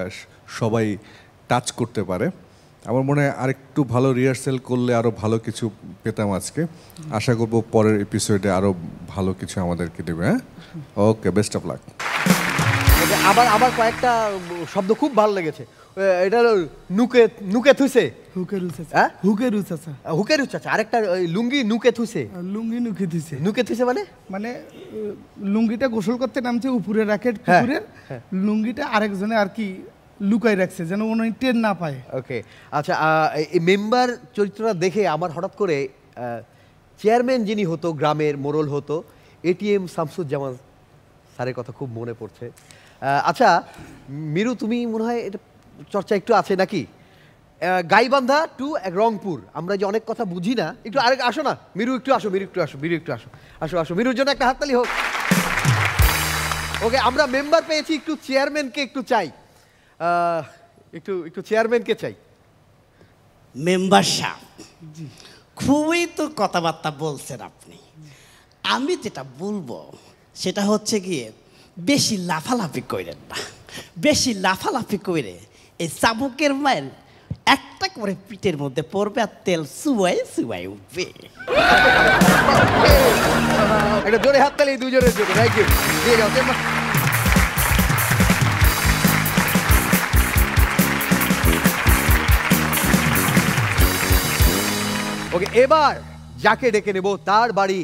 সবাই টাচ করতে পারে। আমার মনে হয় আরেকটু ভালো রিহার্সেল করলে আরও ভালো কিছু পেতাম আজকে। আশা করব পরের এপিসোডে আরও ভালো কিছু আমাদেরকে দেবে। হ্যাঁ, ওকে, বেস্ট অফ লাক। আবার কয়েকটা শব্দ খুব ভালো লেগেছে। এটা হলো নুকে থুইছে। হুকের উচাচা। হ্যাঁ, হুকের উচাচা। হুকের উচাচা। আরেকটা লুঙ্গি নুকে থুইছে। লুঙ্গি নুকে দিছে। নুকে থুইছে মানে লুঙ্গিটা গোসল করতে নামছে উপরে রাখে পুকুরের, লুঙ্গিটা আরেকজনে আর কি লুকাই রাখছে যেন উনি টের না পায়। ওকে, আচ্ছা, এই মেম্বার চরিত্রটা দেখে আমার হঠাৎ করে চেয়ারম্যান যিনি হতো, গ্রামের মোড়ল হতো, এটিএম শামসুজ্জামান স্যারের কথা খুব মনে পড়ছে। আচ্ছা মিরু, তুমি মনে হয় এটা চর্চা একটু আছে নাকি? গাইবান্ধা টু রংপুর, আমরা যে অনেক কথা বুঝি না, একটু আরেক আসো না মিরু, একটু আসো, মিরু একটু আসো, মিরু একটু আসো, আসো আসো, মিরুর জন্য একটা হাততালি হোক। ওকে, আমরা মেম্বার পেয়েছি, একটু চেয়ারম্যানকে একটু চাই, একটু চেয়ারম্যানকে চাই। মেম্বার সাহেব, খুবই তো কথাবার্তা বলছেন আপনি। আমি যেটা বলবো সেটা হচ্ছে গিয়ে বেশি লাফালাফি করেন না, বেশি লাফালাফি করে এই চাবুকের মায়ের একটা করে পিঠের মধ্যে পড়বে আর তেল সুয়াই সুয়াই উঠবে। একটা জোরে হাততালি দুজনের জন্য, থ্যাংক ইউ। দিয়ে যাও। ওকে, এবার যাকে ডেকে নেব তার বাড়ি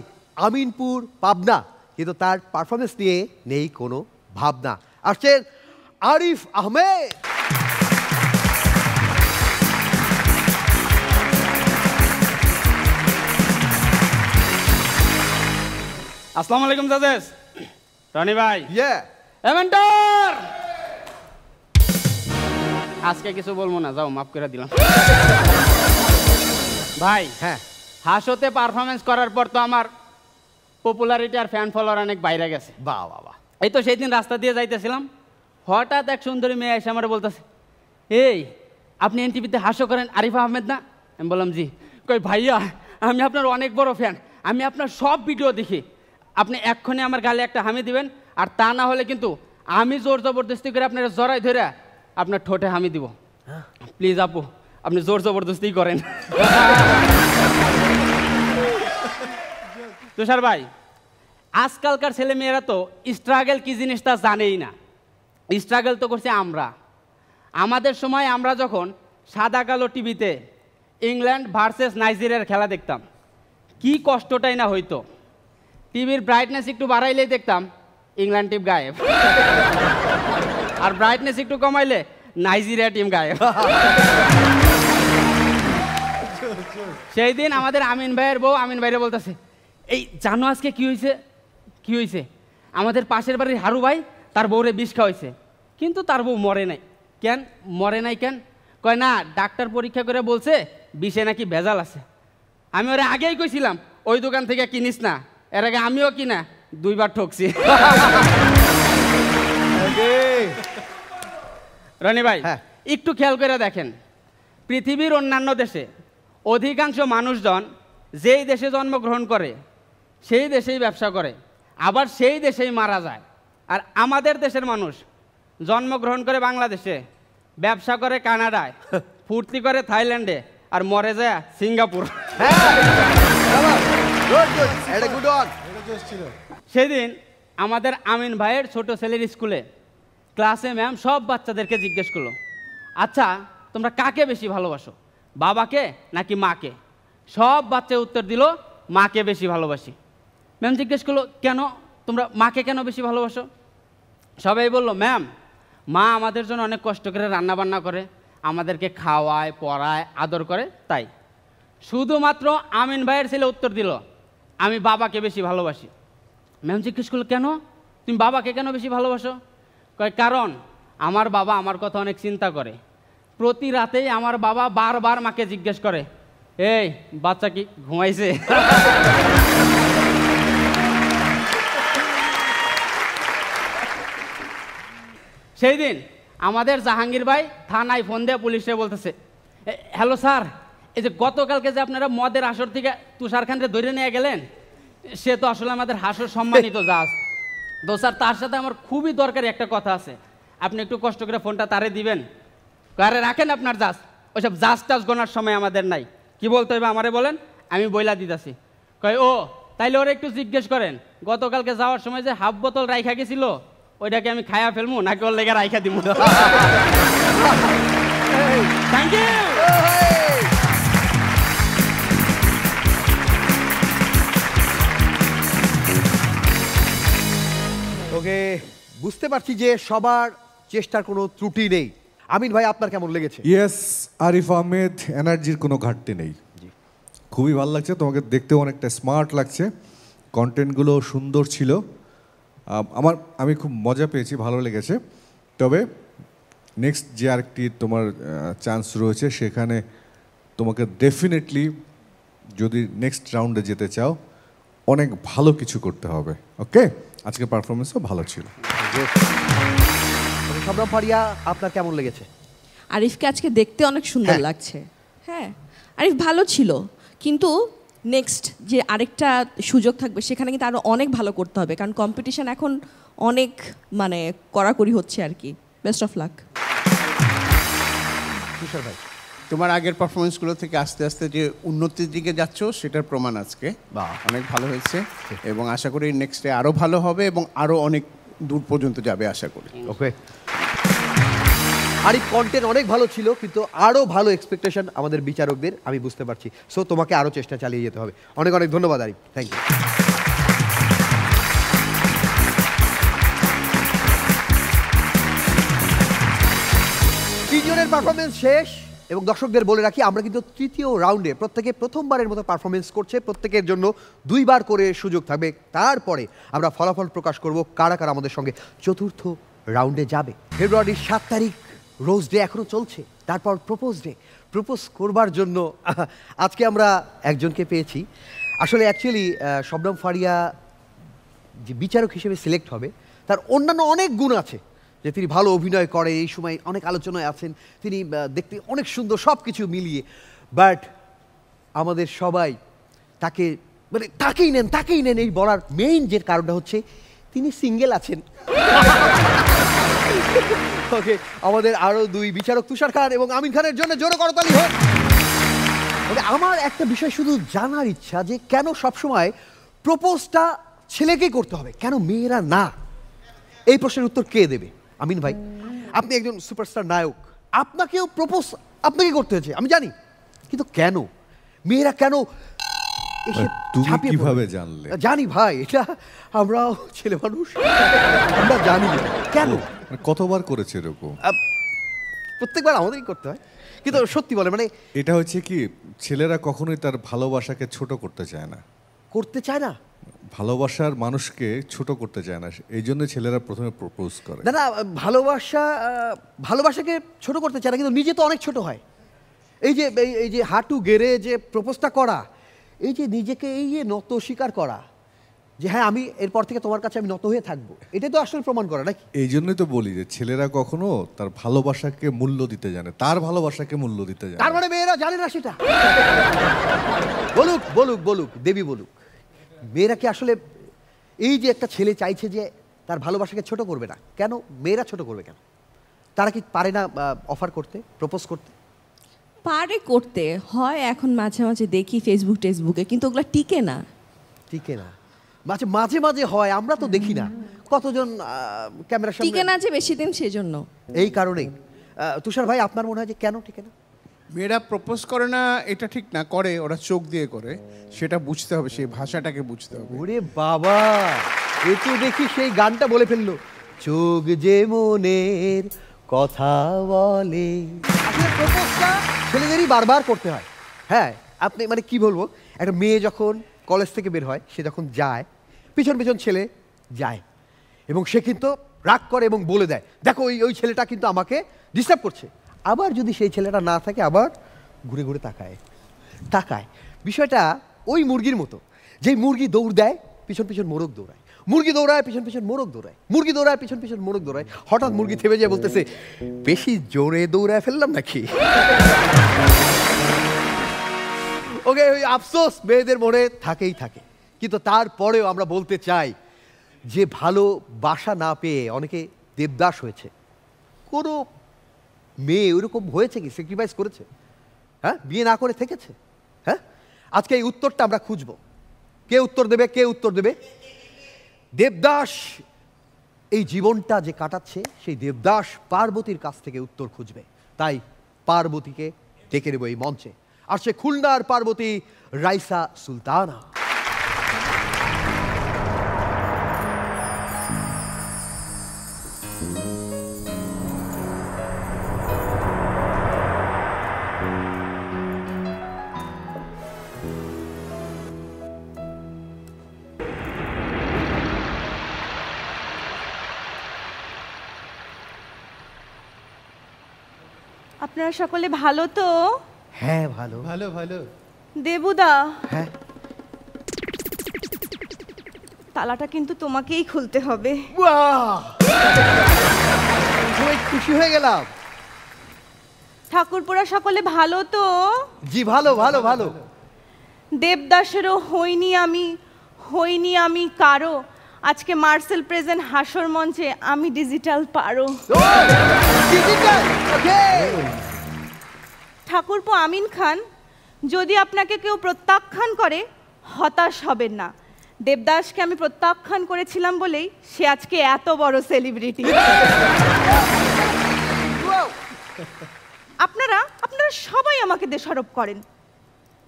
আমিনপুর, পাবনা, কিন্তু তার পারফরমেন্স নিয়ে নেই কোনো ভাবনা। আসছেন আরিফ আহমেদ। আসসালামু আলাইকুম জাজেস। রনি ভাই, এমেন্টর, আজকে কিছু বলবো না, যাও, মাফ করে দিলাম ভাই। হ্যাঁ, হাসতে পারফরমেন্স করার পর তো আমার পপুলারিটি আর ফ্যান ফলোয়ার অনেক বাইরে গেছে। বাহ বাহ বাহ। এই তো সেই দিন রাস্তা দিয়ে যাইতেছিলাম, হঠাৎ এক সুন্দরী মেয়ে এসে আমার বলতেছে, এই আপনি এনটিভিতে হাস্য করেন, আরিফ আহমেদ না? আমি বললাম জি। কই ভাইয়া, আমি আপনার অনেক বড় ফ্যান, আমি আপনার সব ভিডিও দেখি, আপনি এক্ষুনি আমার গালে একটা হামি দিবেন, আর তা না হলে কিন্তু আমি জোর জবরদস্তি করে আপনার জড়াই ধরে আপনার ঠোঁটে হামি দিব। প্লিজ আপু, আপনি জোর জবরদস্তি করেন। তুষার ভাই, আজকালকার ছেলে মেয়েরা তো স্ট্রাগল কি জিনিস তা জানেই না। স্ট্রাগল তো করছি আমরা। আমাদের সময় আমরা যখন সাদা কালো টিভিতে ইংল্যান্ড ভার্সেস নাইজেরিয়ার খেলা দেখতাম, কি কষ্টটাই না হইতো। টিভির ব্রাইটনেস একটু বাড়াইলেই দেখতাম ইংল্যান্ড টিম গায়েব, আর ব্রাইটনেস একটু কমাইলে নাইজেরিয়া টিম গায়েব। সেই দিন আমাদের আমিন ভাইয়ের বউ আমিন ভাইরে বলতেছে, এই জানো আজকে কি হয়েছে? কি হয়েছে? আমাদের পাশের বাড়ির হারু ভাই তার বউরে বিষ খাওয়াইছে, কিন্তু তার বউ মরে নাই। কেন মরে নাই কেন? কয় না, ডাক্তার পরীক্ষা করে বলছে বিষে নাকি ভেজাল আছে। আমি ওরা আগেই কইছিলাম ওই দোকান থেকে কিনিস না, এর আগে আমিও কিনা 2 বার ঠকছি। রনি ভাই, একটু খেয়াল করে দেখেন, পৃথিবীর অন্যান্য দেশে অধিকাংশ মানুষজন যেই দেশে জন্মগ্রহণ করে সেই দেশেই ব্যবসা করে, আবার সেই দেশেই মারা যায়। আর আমাদের দেশের মানুষ জন্মগ্রহণ করে বাংলাদেশে, ব্যবসা করে কানাডায়, ফুর্তি করে থাইল্যান্ডে, আর মরে যায় সিঙ্গাপুর। সেদিন আমাদের আমিন ভাইয়ের ছোট ছেলের স্কুলে ক্লাসে ম্যাম সব বাচ্চাদেরকে জিজ্ঞেস করলো, আচ্ছা তোমরা কাকে বেশি ভালোবাসো, বাবাকে নাকি মাকে? সব বাচ্চা উত্তর দিল মাকে বেশি ভালোবাসি। ম্যাম জিজ্ঞেস করলো, কেন, তোমরা মাকে কেন বেশি ভালোবাসো? সবাই বলল, ম্যাম মা আমাদের জন্য অনেক কষ্ট করে রান্না বান্না করে, আমাদেরকে খাওয়ায়, পড়ায়, আদর করে, তাই। শুধুমাত্র আমিন ভাইয়ের ছেলে উত্তর দিল, আমি বাবাকে বেশি ভালোবাসি। ম্যাম জিজ্ঞেস করলো, কেন, তুমি বাবাকে কেন বেশি ভালোবাসো? কয়, কারণ আমার বাবা আমার কথা অনেক চিন্তা করে। প্রতি রাতেই আমার বাবা বারবার মাকে জিজ্ঞেস করে, এই বাচ্চা কি ঘুমাইছে? সেই দিন আমাদের জাহাঙ্গীর ভাই থানায় ফোন দিয়ে পুলিশে বলতেছে, হ্যালো স্যার, এই যে গতকালকে যে আপনারা মদের আসর থেকে তুষার খানকে ধরে নিয়ে গেলেন, সে তো আসলে আমাদের হাসর সম্মানিত জাজ। তো স্যার তার সাথে আমার খুবই দরকারি একটা কথা আছে, আপনি একটু কষ্ট করে ফোনটা তারে দিবেন। আরে রাখেন আপনার জাজ, ওইসব জাজ টাজ গোনার সময় আমাদের নাই, কি বলতে হবে আমারে বলেন, আমি বইলা দিতেছি। কয় ও তাইলে ওরা একটু জিজ্ঞেস করেন গতকালকে যাওয়ার সময় যে হাফ বোতল রাইখা গেছিল ওইটাকে আমি খায়া ফেলবো নাকি ওর লেগে রাইখা দিব। Thank you. ওকে, বুঝতে পারছি যে সবার চেষ্টার কোনো ত্রুটি নেই। আমিন ভাই, আপনার কেমন লেগেছে? ইয়েস, আরিফ আহমেদ, এনার্জির কোনো ঘাটতি নেই। খুবই ভালো লাগছে, তোমাকে দেখতেও অনেকটা স্মার্ট লাগছে, কন্টেন্টগুলো সুন্দর ছিল। আমি খুব মজা পেয়েছি, ভালো লেগেছে। তবে নেক্সট যে আরেকটি তোমার চান্স রয়েছে, সেখানে তোমাকে ডেফিনেটলি যদি নেক্সট রাউন্ডে যেতে চাও অনেক ভালো কিছু করতে হবে। ওকে, আজকের পারফরমেন্সও ভালো ছিল। শবনম ফারিয়া, আপনার কেমন লেগেছে? আরিফকে আজকে দেখতে অনেক সুন্দর লাগছে। হ্যাঁ, আরিফ ভালো ছিল, কিন্তু নেক্সট যে আরেকটা সুযোগ থাকবে সেখানে কিন্তু আরও অনেক ভালো করতে হবে, কারণ কম্পিটিশন এখন অনেক মানে কড়াকড়ি হচ্ছে আর কি। Best of lakh. তুষার ভাই, তোমার আগের পারফরমেন্সগুলো থেকে আস্তে আস্তে যে উন্নতির দিকে যাচ্ছ সেটার প্রমাণ আজকে অনেক ভালো হয়েছে, এবং আশা করি নেক্সটে আরও ভালো হবে এবং আরও অনেক দূর পর্যন্ত যাবে আশা করি। ওকে, আরিফ কন্টেন্ট অনেক ভালো ছিল, কিন্তু আরও ভালো এক্সপেকটেশন আমাদের বিচারকদের, আমি বুঝতে পারছি। সো তোমাকে আরও চেষ্টা চালিয়ে যেতে হবে। অনেক অনেক ধন্যবাদ আরিফ, থ্যাংক ইউ। তিনজনের পারফরমেন্স শেষ, এবং দর্শকদের বলে রাখি আমরা কিন্তু তৃতীয় রাউন্ডে প্রত্যেকে প্রথমবারের মতো পারফরমেন্স করছে, প্রত্যেকের জন্য 2 বার করে সুযোগ থাকবে। তারপরে আমরা ফলাফল প্রকাশ করব কারা কারা আমাদের সঙ্গে চতুর্থ রাউন্ডে যাবে। ফেব্রুয়ারির 7 তারিখ রোজ ডে এখনও চলছে, তারপর প্রপোজ ডে। প্রপোজ করবার জন্য আজকে আমরা একজনকে পেয়েছি। আসলে অ্যাকচুয়ালি শবনম ফারিয়া যে বিচারক হিসেবে সিলেক্ট হবে, তার অন্যান্য অনেক গুণ আছে, যে তিনি ভালো অভিনয় করে, এই সময় অনেক আলোচনায় আছেন, তিনি দেখতে অনেক সুন্দর, সব কিছু মিলিয়ে। বাট আমাদের সবাই তাকে মানে তাকেই নেন এই বলার মেইন যে কারণটা হচ্ছে তিনি সিঙ্গেল আছেন। ওকে, আমাদের আরও 2 বিচারক তুষার খান এবং আমিন খানের জন্য জোরে করতালি হোক। আমার একটা বিষয় শুধু জানার ইচ্ছা, যে কেন সবসময় প্রপোজটা ছেলেকেই করতে হবে, কেন মেয়েরা না? এই প্রশ্নের উত্তর কে দেবে? আমিন ভাই, আপনি একজন সুপারস্টার নায়ক, আপনাকেও প্রপোজ আপনাকে করতে হয়েছে আমি জানি, কিন্তু কেন মেয়েরা কেন এসে তুমি ঝাঁপিয়ে কিভাবে পড়ে? জানলে? জানি ভাই, এটা আমরাও ছেলে মানুষ, আমরা জানি না কেন। কতবার করেছে এরকম? প্রত্যেকবার আমাদেরই করতে হয়, কিন্তু সত্যি বলে মানে এটা হচ্ছে কি, ছেলেরা কখনোই তার ভালোবাসাকে ছোট করতে চায় না। করতে চায় না? ভালোবাসার মানুষকে ছোট করতে চায় না, এই জন্য ছেলেরা প্রথমে প্রপোজ করে। না না, ভালোবাসাকে ছোট করতে চায় না, কিন্তু নিজে তো অনেক ছোট হয়। এই যে হাঁটু গেড়ে যে প্রপোজটা করা, এই যে নিজেকে এই যে নত স্বীকার করা, যে হ্যাঁ আমি এরপর থেকে তোমার কাছে আমি নত হয়ে থাকবো, এটাই তো আসলে প্রমাণ করা নাকি? এই জন্যই তো বলি যে ছেলেরা কখনো তার ভালোবাসাকে মূল্য দিতে জানে, তার ভালোবাসাকে মূল্য দিতে জানে। তার মানে মেয়েরা জানে না সেটা? বলুক বলুক বলুক, দেবী বলুক, মেয়েরা কি আসলে এই যে একটা ছেলে চাইছে যে তার ভালোবাসাকে ছোট করবে না, কেন মেয়েরা ছোট করবে কেন? তারা কি পারে না অফার করতে, প্রপোজ করতে? পারে করতে হয়, এখন মাঝে মাঝে দেখি ফেসবুকে, কিন্তু ওগুলো টিকে না। টিকে না? মাঝে মাঝে হয়, আমরা তো দেখি না কতজন ক্যামেরার সামনে টিকে না যে বেশি দিন, সেজন্য। এই কারণেই তুষার ভাই, আপনার মনে হয় যে কেন টিকে না? মেয়েরা প্রপোজ করে না এটা ঠিক না, করে ওরা চোখ দিয়ে করে, সেটা বুঝতে হবে, সেই ভাষাটাকে বুঝতে হবে। ওরে বাবা, এ তো দেখি সেই গানটা বলে ফেললো, চোখ যে মনের কথা বলে। আসলে প্রপোজটা ছেলেদেরই বারবার করতে হয়। হ্যাঁ, আপনি মানে কি বলবো, একটা মেয়ে যখন কলেজ থেকে বের হয়, সে যখন যায়, পিছন পিছন ছেলে যায়, এবং সে কিন্তু রাগ করে এবং বলে দেয় দেখো ওই ওই ছেলেটা কিন্তু আমাকে ডিস্টার্ব করছে। আবার যদি সেই ছেলেটা না থাকে আবার ঘুরে ঘুরে তাকায়। বিষয়টা ওই মুরগির মতো, যেই মুরগি দৌড় দেয় পিছন পিছন মোরগ দৌড়ায়, মুরগি দৌড়ায় পিছন পিছন মোরগ দৌড়ায়, মুরগি দৌড়ায় পিছন পিছন মোরগ দৌড়ায়। হঠাৎ মুরগি থেমে যায়, বলতেছে বেশি জোরে দৌড়ায় ফেললাম নাকি? ওকে, ওই আফসোস মেয়েদের মনে থাকেই থাকে। কিন্তু তারপরেও আমরা বলতে চাই যে ভালোবাসা না পেয়ে অনেকে দেবদাস হয়েছে। কোনো মেয়ে ওইরকম হয়েছে কি, স্যাক্রিফাইস করেছে? হ্যাঁ, বিয়ে না করে থেকেছে? হ্যাঁ, আজকে এই উত্তরটা আমরা খুঁজবো। কে উত্তর দেবে? দেবদাস এই জীবনটা যে কাটাচ্ছে, সেই দেবদাস পার্বতীর কাছ থেকে উত্তর খুঁজবে। তাই পার্বতীকে ডেকে নেব এই মঞ্চে। আর সে খুলনার পার্বতী রাইসা সুলতানা। আপনারা সকলে ভালো তো? হ্যাঁ ভালো। ভালো ভালো। দেবুদা, হ্যাঁ, তালাটা কিন্তু তোমাকেই খুলতে হবে। খুশি হয়ে গেলাম। ঠাকুরপুরা সকলে ভালো তো? জি ভালো ভালো ভালো। দেবদাসেরও হইনি আমি কারো, আজকে মার্সেল প্রেজেন্ট হাসর মঞ্চে আমি ডিজিটাল পারো। ঠাকুরপো আমিন খান, যদি আপনাকে কেউ প্রত্যাখ্যান করে হতাশ হবেন না। দেবদাসকে আমি প্রত্যাখ্যান করেছিলাম বলেই সে আজকে এত বড় সেলিব্রিটি। আপনারা সবাই আমাকে দোষারোপ করেন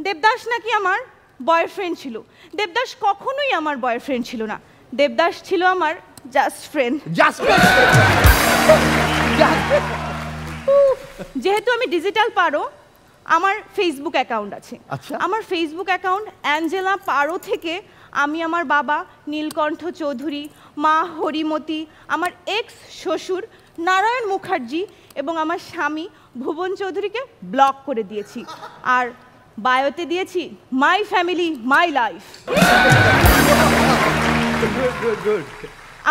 দেবদাস নাকি আমার বয়ফ্রেন্ড ছিল। দেবদাস কখনোই আমার বয়ফ্রেন্ড ছিল না। দেবদাস ছিল আমার জাস্ট ফ্রেন্ড। যেহেতু আমি ডিজিটাল পারো, আমার ফেসবুক অ্যাকাউন্ট আছে। আমার ফেসবুক অ্যাকাউন্ট অ্যাঞ্জেলা পারো থেকে আমি আমার বাবা নীলকণ্ঠ চৌধুরী, মা হরিমতি, আমার এক্স শ্বশুর নারায়ণ মুখার্জি এবং আমার স্বামী ভুবন চৌধুরীকে ব্লক করে দিয়েছি। আর বায়োতে দিয়েছি মাই ফ্যামিলি মাই লাইফ।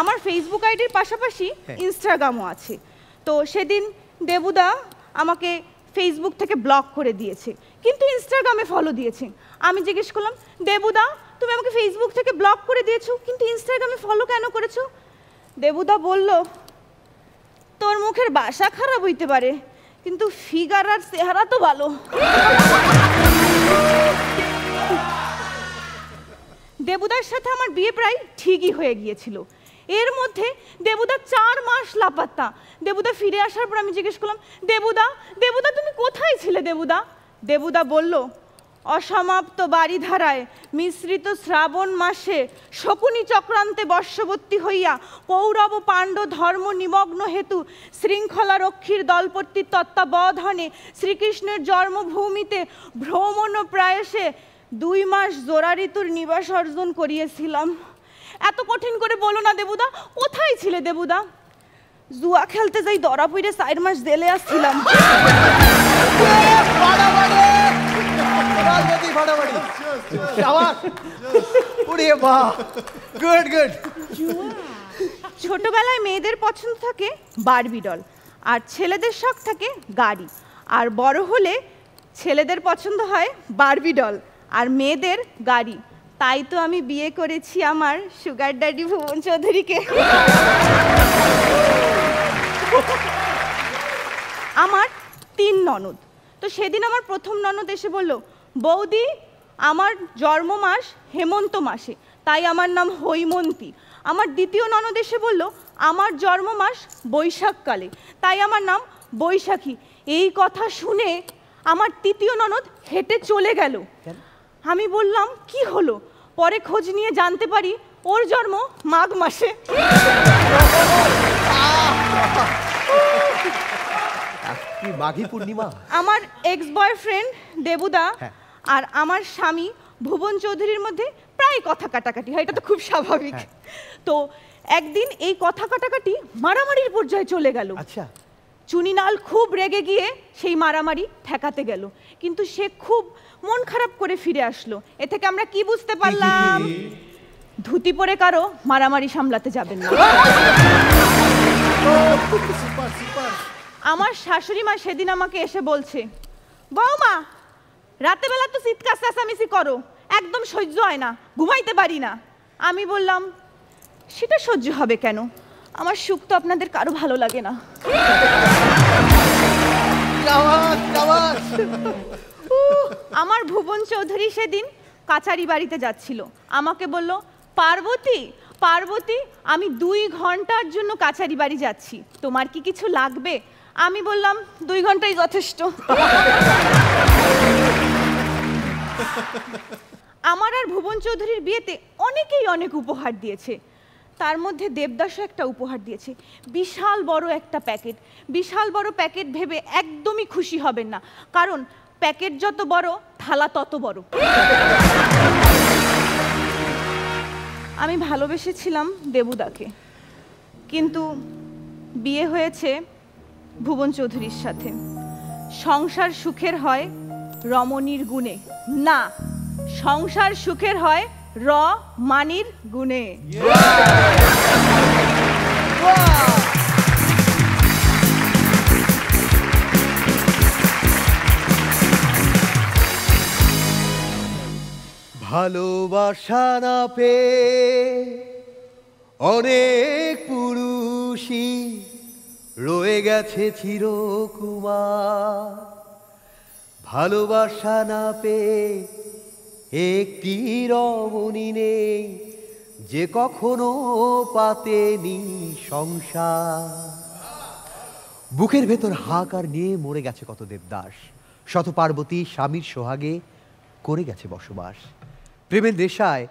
আমার ফেসবুক আইডির পাশাপাশি ইনস্টাগ্রামও আছে। তো সেদিন দেবুদা আমাকে ফেসবুক থেকে ব্লক করে দিয়েছে, কিন্তু ইনস্টাগ্রামে ফলো দিয়েছে। আমি জিজ্ঞেস করলাম, দেবুদা তুমি আমাকে ফেসবুক থেকে ব্লক করে দিয়েছো, কিন্তু ইনস্টাগ্রামে ফলো কেন করেছো? দেবুদা বলল, তোর মুখের ভাষা খারাপ হইতে পারে, কিন্তু ফিগার আর চেহারা তো ভালো। দেবুদার সাথে আমার বিয়ে প্রায় ঠিকই হয়ে গিয়েছিল। এর মধ্যে দেবুদা 4 মাস লাপাত্তা। দেবুদা ফিরে আসার পর আমি জিজ্ঞেস করলাম, দেবুদা তুমি কোথায় ছিলে? দেবুদা বলল, অসমাপ্ত বাড়িধারায় মিশ্রিত শ্রাবণ মাসে শকুনি চক্রান্তে বর্ষবর্তী হইয়া কৌরব পাণ্ড ধর্ম নিমগ্ন হেতু শৃঙ্খলা রক্ষীর দলপতির তত্ত্বাবধানে শ্রীকৃষ্ণের জন্মভূমিতে ভ্রমণ প্রায়সে 2 মাস জোড়া ঋতুর নিবাস অর্জন করিয়েছিলাম। এত কঠিন করে বলো না দেবুদা, কোথায় ছিলে দেবুদা? জুয়া খেলতে যাই ধরা পড়ে 4 মাস জেলে আসছিলাম। ছোটবেলায় মেয়েদের পছন্দ থাকে বারবি ডল, আর ছেলেদের শখ থাকে গাড়ি। আর বড় হলে ছেলেদের পছন্দ হয় বারবি ডল আর মেয়েদের গাড়ি। তাই তো আমি বিয়ে করেছি আমার সুগার ড্যাডি ভুবন চৌধুরীকে। আমার 3 ননদ। তো সেদিন আমার প্রথম ননদ এসে বলল, বৌদি আমার জন্ম মাস হেমন্ত মাসে, তাই আমার নাম হৈমন্তী। আমার দ্বিতীয় ননদ এসে বলল, আমার জন্ম মাস বৈশাখকালে, তাই আমার নাম বৈশাখী। এই কথা শুনে আমার তৃতীয় ননদ হেঁটে চলে গেল। আমি বললাম, কি হলো? পরে খোঁজ নিয়ে জানতে পারি ওর জন্ম মাঘ মাসে। মাঘী পূর্ণিমা। আমার এক্স বয়ফ্রেন্ড দেবুদা আর আমার স্বামী ভুবন চৌধুরীর মধ্যে প্রায় কথা কাটাকাটি হয়, এটা তো খুব স্বাভাবিক। তো একদিন এই কথা কাটাকাটি মারামারির পর্যায়ে চলে গেল। আচ্ছা, চুনিলাল খুব রেগে গিয়ে সেই মারামারি ঠেকাতে গেল, কিন্তু সে খুব মন খারাপ করে ফিরে আসলো। এ থেকে আমরা কি বুঝতে পারলাম? ধুতি পরে কারো মারামারি সামলাতে যাবেন না। আমার শাশুড়ি মা সেদিন আমাকে এসে বলছে, বৌমা রাতে বেলা তো চিৎকার চেঁচামেচি করো, একদম সহ্য হয় না, ঘুমাইতে পারি না। আমি বললাম, সেটা সহ্য হবে কেন, আমার সুখ তো আপনাদের কারো ভালো লাগে না। আমার ভুবন চৌধুরী সেদিন কাছারি বাড়িতে যাচ্ছিল, আমাকে বলল, পার্বতী পার্বতী আমি 2 ঘন্টার জন্য কাছারি বাড়ি যাচ্ছি, তোমার কি কিছু লাগবে? আমি বললাম, 2 ঘন্টাই যথেষ্ট। আমার আর ভুবন চৌধুরীর বিয়েতে অনেকেই অনেক উপহার দিয়েছে, তার মধ্যে দেবদাসও একটা উপহার দিয়েছে, বিশাল বড় একটা প্যাকেট। বিশাল বড় প্যাকেট ভেবে একদমই খুশি হবেন না, কারণ প্যাকেট যত বড় থালা তত বড়। আমি ভালোবেসেছিলাম দেবুদাকে, কিন্তু বিয়ে হয়েছে ভুবন চৌধুরীর সাথে। সংসার সুখের হয় রমণীর গুণে, না, সংসার সুখের হয় মানির গুণে। ভালোবাসা না পেয়ে অনেক পুরুষই রয়ে গেছে চিরকুমার। ভালোবাসা না পেয়ে একটি রমণী নেই যে কখনো পাতেনি সংসার। বুকের ভেতর হাহাকার নিয়ে মরে গেছে কত দেবদাস, শত পার্বতী স্বামীর সোহাগে করে গেছে বসবাস। প্রেমের নেশায়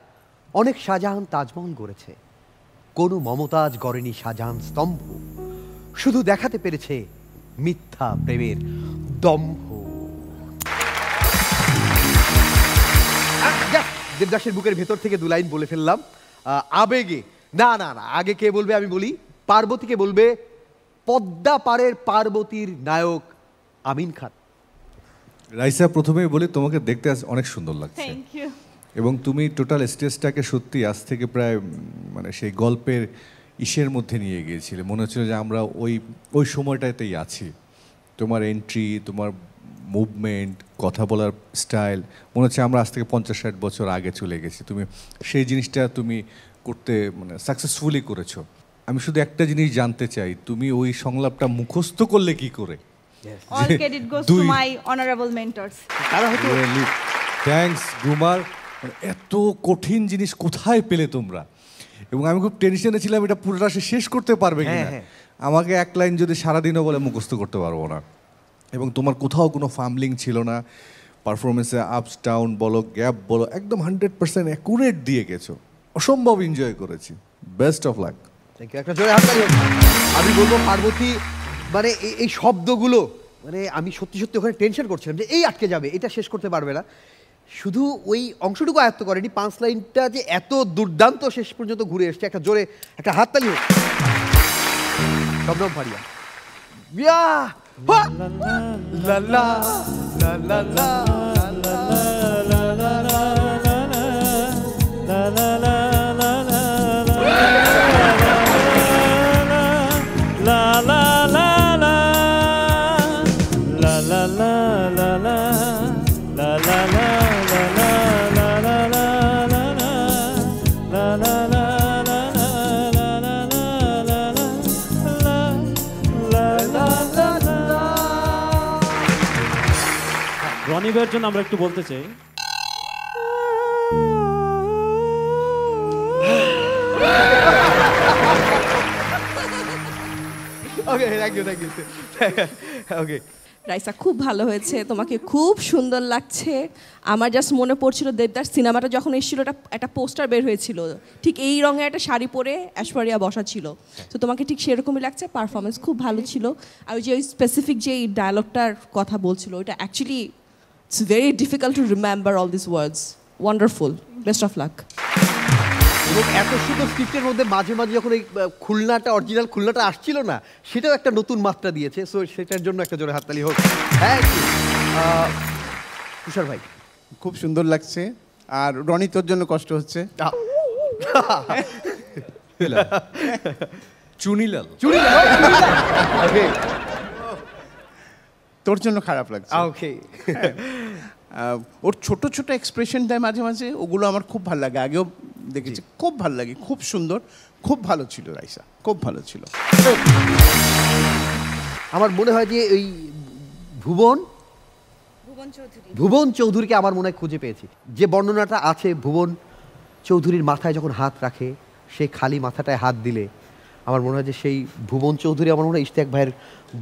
অনেক শাহজাহান তাজমহল গড়েছে, কোনো মমতাজ গড়েনি শাহজাহান স্তম্ভ, শুধু দেখাতে পেরেছে মিথ্যা প্রেমের দম্ভ। দেবদাসের বুকের ভেতর থেকে 2 লাইন বলে ফেললাম আবেগে। না না না, আগে কে বলবে আমি বলি, পার্বতীকে বলবে পদ্মা পাড়ের পার্বতীর নায়ক আমিন খান। রাইসা, প্রথমেই বলি তোমাকে দেখতে অনেক সুন্দর লাগছে, থ্যাংক ইউ। এবং তুমি টোটাল স্টেজটাকে সত্যি আজ থেকে প্রায় মানে সেই গল্পের ইসের মধ্যে নিয়ে গিয়েছিলে, মনে হচ্ছিল যে আমরা ওই সময়টাতেই আছি। তোমার এন্ট্রি, তোমার মুভমেন্ট, কথা বলার স্টাইল, মনে হচ্ছে আমরা আজ থেকে 50-60 বছর আগে চলে গেছি। তুমি সেই জিনিসটা তুমি করতে মানে সাকসেসফুলি করেছো। আমি শুধু একটা জিনিস জানতে চাই, তুমি ওই সংলাপটা মুখস্থ করলে কি করে? All credit goes to my honorable mentors. Thanks গুমার। এত কঠিন জিনিস কোথায় পেলে তোমরা? এবং আমি খুব টেনশনে ছিলাম এটা পুরোটা শেষ করতে পারবে কিনা। আমাকে 1 লাইন যদি সারাদিনও বলে মুখস্থ করতে পারবো না। এবং তোমার কোথাও কোনো ফাম্বলিং ছিল না, পারফরমেন্সে আপস ডাউন বলো, গ্যাপ বলো, একদম 100% অ্যাকুরেট দিয়ে গেছো। অসম্ভব এনজয় করেছি। Best of luck. Thank you. একটা জোরে হাততালি হোক। আমি বলবো পার্বতী মানে এই শব্দগুলো মানে আমি সত্যি সত্যি ওখানে টেনশন করছিলাম যে এই আটকে যাবে, এটা শেষ করতে পারবে না। শুধু ওই অংশটুকু আয়ত্ত করেনি, 5 লাইনটা যে এত দুর্দান্ত শেষ পর্যন্ত ঘুরে এসছে। একটা জোরে একটা হাততালি হোক। শবনম ফারিয়া। বিয়া লা লা লা লা লা রনি ভাইয়ের জন্য আমরা একটু বলতে চাই। ওকে, থ্যাংক ইউ, থ্যাংক ইউ। ওকে রাইসা, খুব ভালো হয়েছে, তোমাকে খুব সুন্দর লাগছে। আমার জাস্ট মনে পড়ছিল দেবদাস সিনেমাটা যখন এসেছিল একটা পোস্টার বের হয়েছিল, ঠিক এই রঙের একটা শাড়ি পরে ঐশ্বরিয়া বসা ছিল। তো তোমাকে ঠিক সেরকমই লাগছে। পারফরমেন্স খুব ভালো ছিল। আর ওই যে ওই স্পেসিফিক যে ডায়লগটার কথা বলছিল, ওইটা actually it's very difficult to remember all this words. Wonderful, best of lakh. এবং এত সুন্দর স্ক্রিপ্টের মধ্যে মাঝে মাঝে যখন এই খুলনাটা, অরিজিনাল খুলনাটা আসছিল না, সেটাও একটা নতুন মাত্রা দিয়েছে। সো সেটার জন্য একটা জোরে হাততালি হোক। হ্যাঁ তুষার ভাই, খুব সুন্দর লাগছে। আর রনি, তোর জন্য কষ্ট হচ্ছে। চুনিলাল, তোর জন্য খারাপ লাগছে। ওকে। ওর ছোট ছোট এক্সপ্রেশন দেয় মাঝে মাঝে, ওগুলো আমার খুব ভালো লাগে। আগেও দেখেছি, খুব ভালো লাগে, খুব সুন্দর, খুব ভালো ছিল রাইসা, খুব ভালো ছিল। আমার মনে হয় যে ওই ভুবন চৌধুরীকে আমার মনে হয় খুঁজে পেয়েছি। যে বর্ণনাটা আছে ভুবন চৌধুরীর মাথায় যখন হাত রাখে, সে খালি মাথাটায় হাত দিলে, আমার মনে হয় যে সেই ভুবন চৌধুরী আমার মনে হয় ইশতিয়াক ভাইয়ের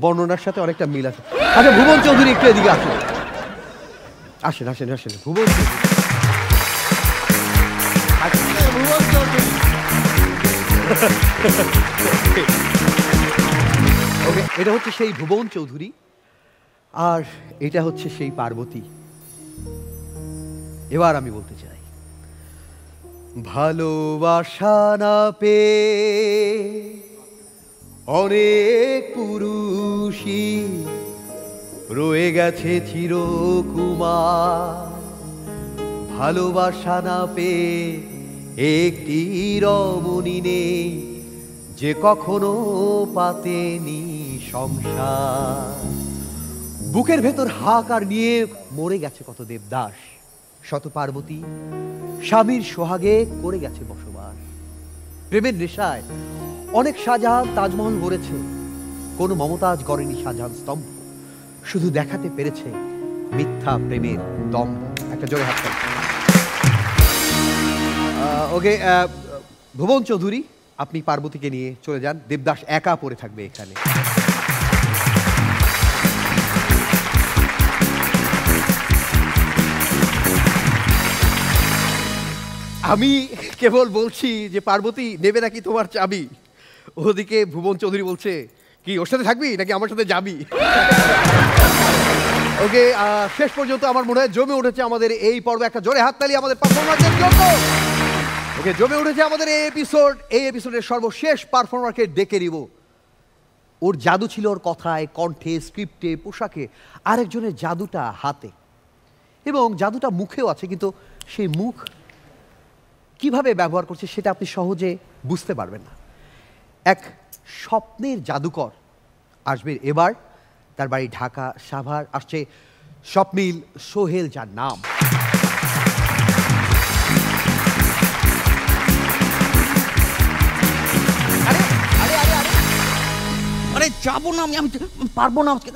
বর্ণনার সাথে অনেকটা মিল আছে। আচ্ছা ভুবন চৌধুরী একটু এদিকে আসেন, আসেন আসেন আসেন। ভুবন ওকে, এটা হচ্ছে সেই ভুবন চৌধুরী, আর এটা হচ্ছে সেই পার্বতী। এবার আমি বলতে চাই, ভালোবাসা না পেয়ে অনেক পুরুষই রয়ে গেছে চিরকুমার। ভালোবাসা না পেয়ে একটি রমণী নেই যে কখনো পাতেনি সংসার। বুকের ভেতর হাহাকার নিয়ে মরে গেছে কত দেবদাস, শত পার্বতী স্বামীর সোহাগে করে গেছে বসবাস। প্রেমের নেশায় অনেক শাহজাহান তাজমহল গড়েছে, কোনো মমতাজ গড়েনি শাহজাহান স্তম্ভ, শুধু দেখাতে পেরেছে মিথ্যা প্রেমের দম্ভ। একটা জোরে হাত তালি। ওকে, ভুবন চৌধুরী আপনি পার্বতীকে নিয়ে চলে যান, দেবদাস একা পড়ে থাকবে এখানে। আমি কেবল বলছি যে পার্বতী নেবে নাকি তোমার চাবি, ওদিকে ভুবন চৌধুরী বলছে কি ওর সাথে থাকবি নাকি আমার সাথে যাবি। ওকে, শেষ পর্যন্ত আমার মনে হয় জমে উঠেছে আমাদের এই পর্ব। একটা জোরে হাততালি আমাদের পারফর্মারদের জন্য। ওকে, জমে উঠেছে আমাদের এই এপিসোড। এই এপিসোডের সর্বশেষ পারফর্মারকে ডেকে নিব। ওর জাদু ছিল ওর কথায়, কণ্ঠে, স্ক্রিপ্টে, পোশাকে, আরেকজনের জাদুটা হাতে, এবং জাদুটা মুখেও আছে, কিন্তু সেই মুখ কিভাবে ব্যবহার করছে সেটা আপনি সহজে বুঝতে পারবেন না। এক স্বপ্নের জাদুকর আসবে এবার, তার বাড়ি ঢাকা সাভার। আসছে স্বপ্নিল সোহেল, যার নাম। আরে যাবো না আমি, পারবো না আজকে।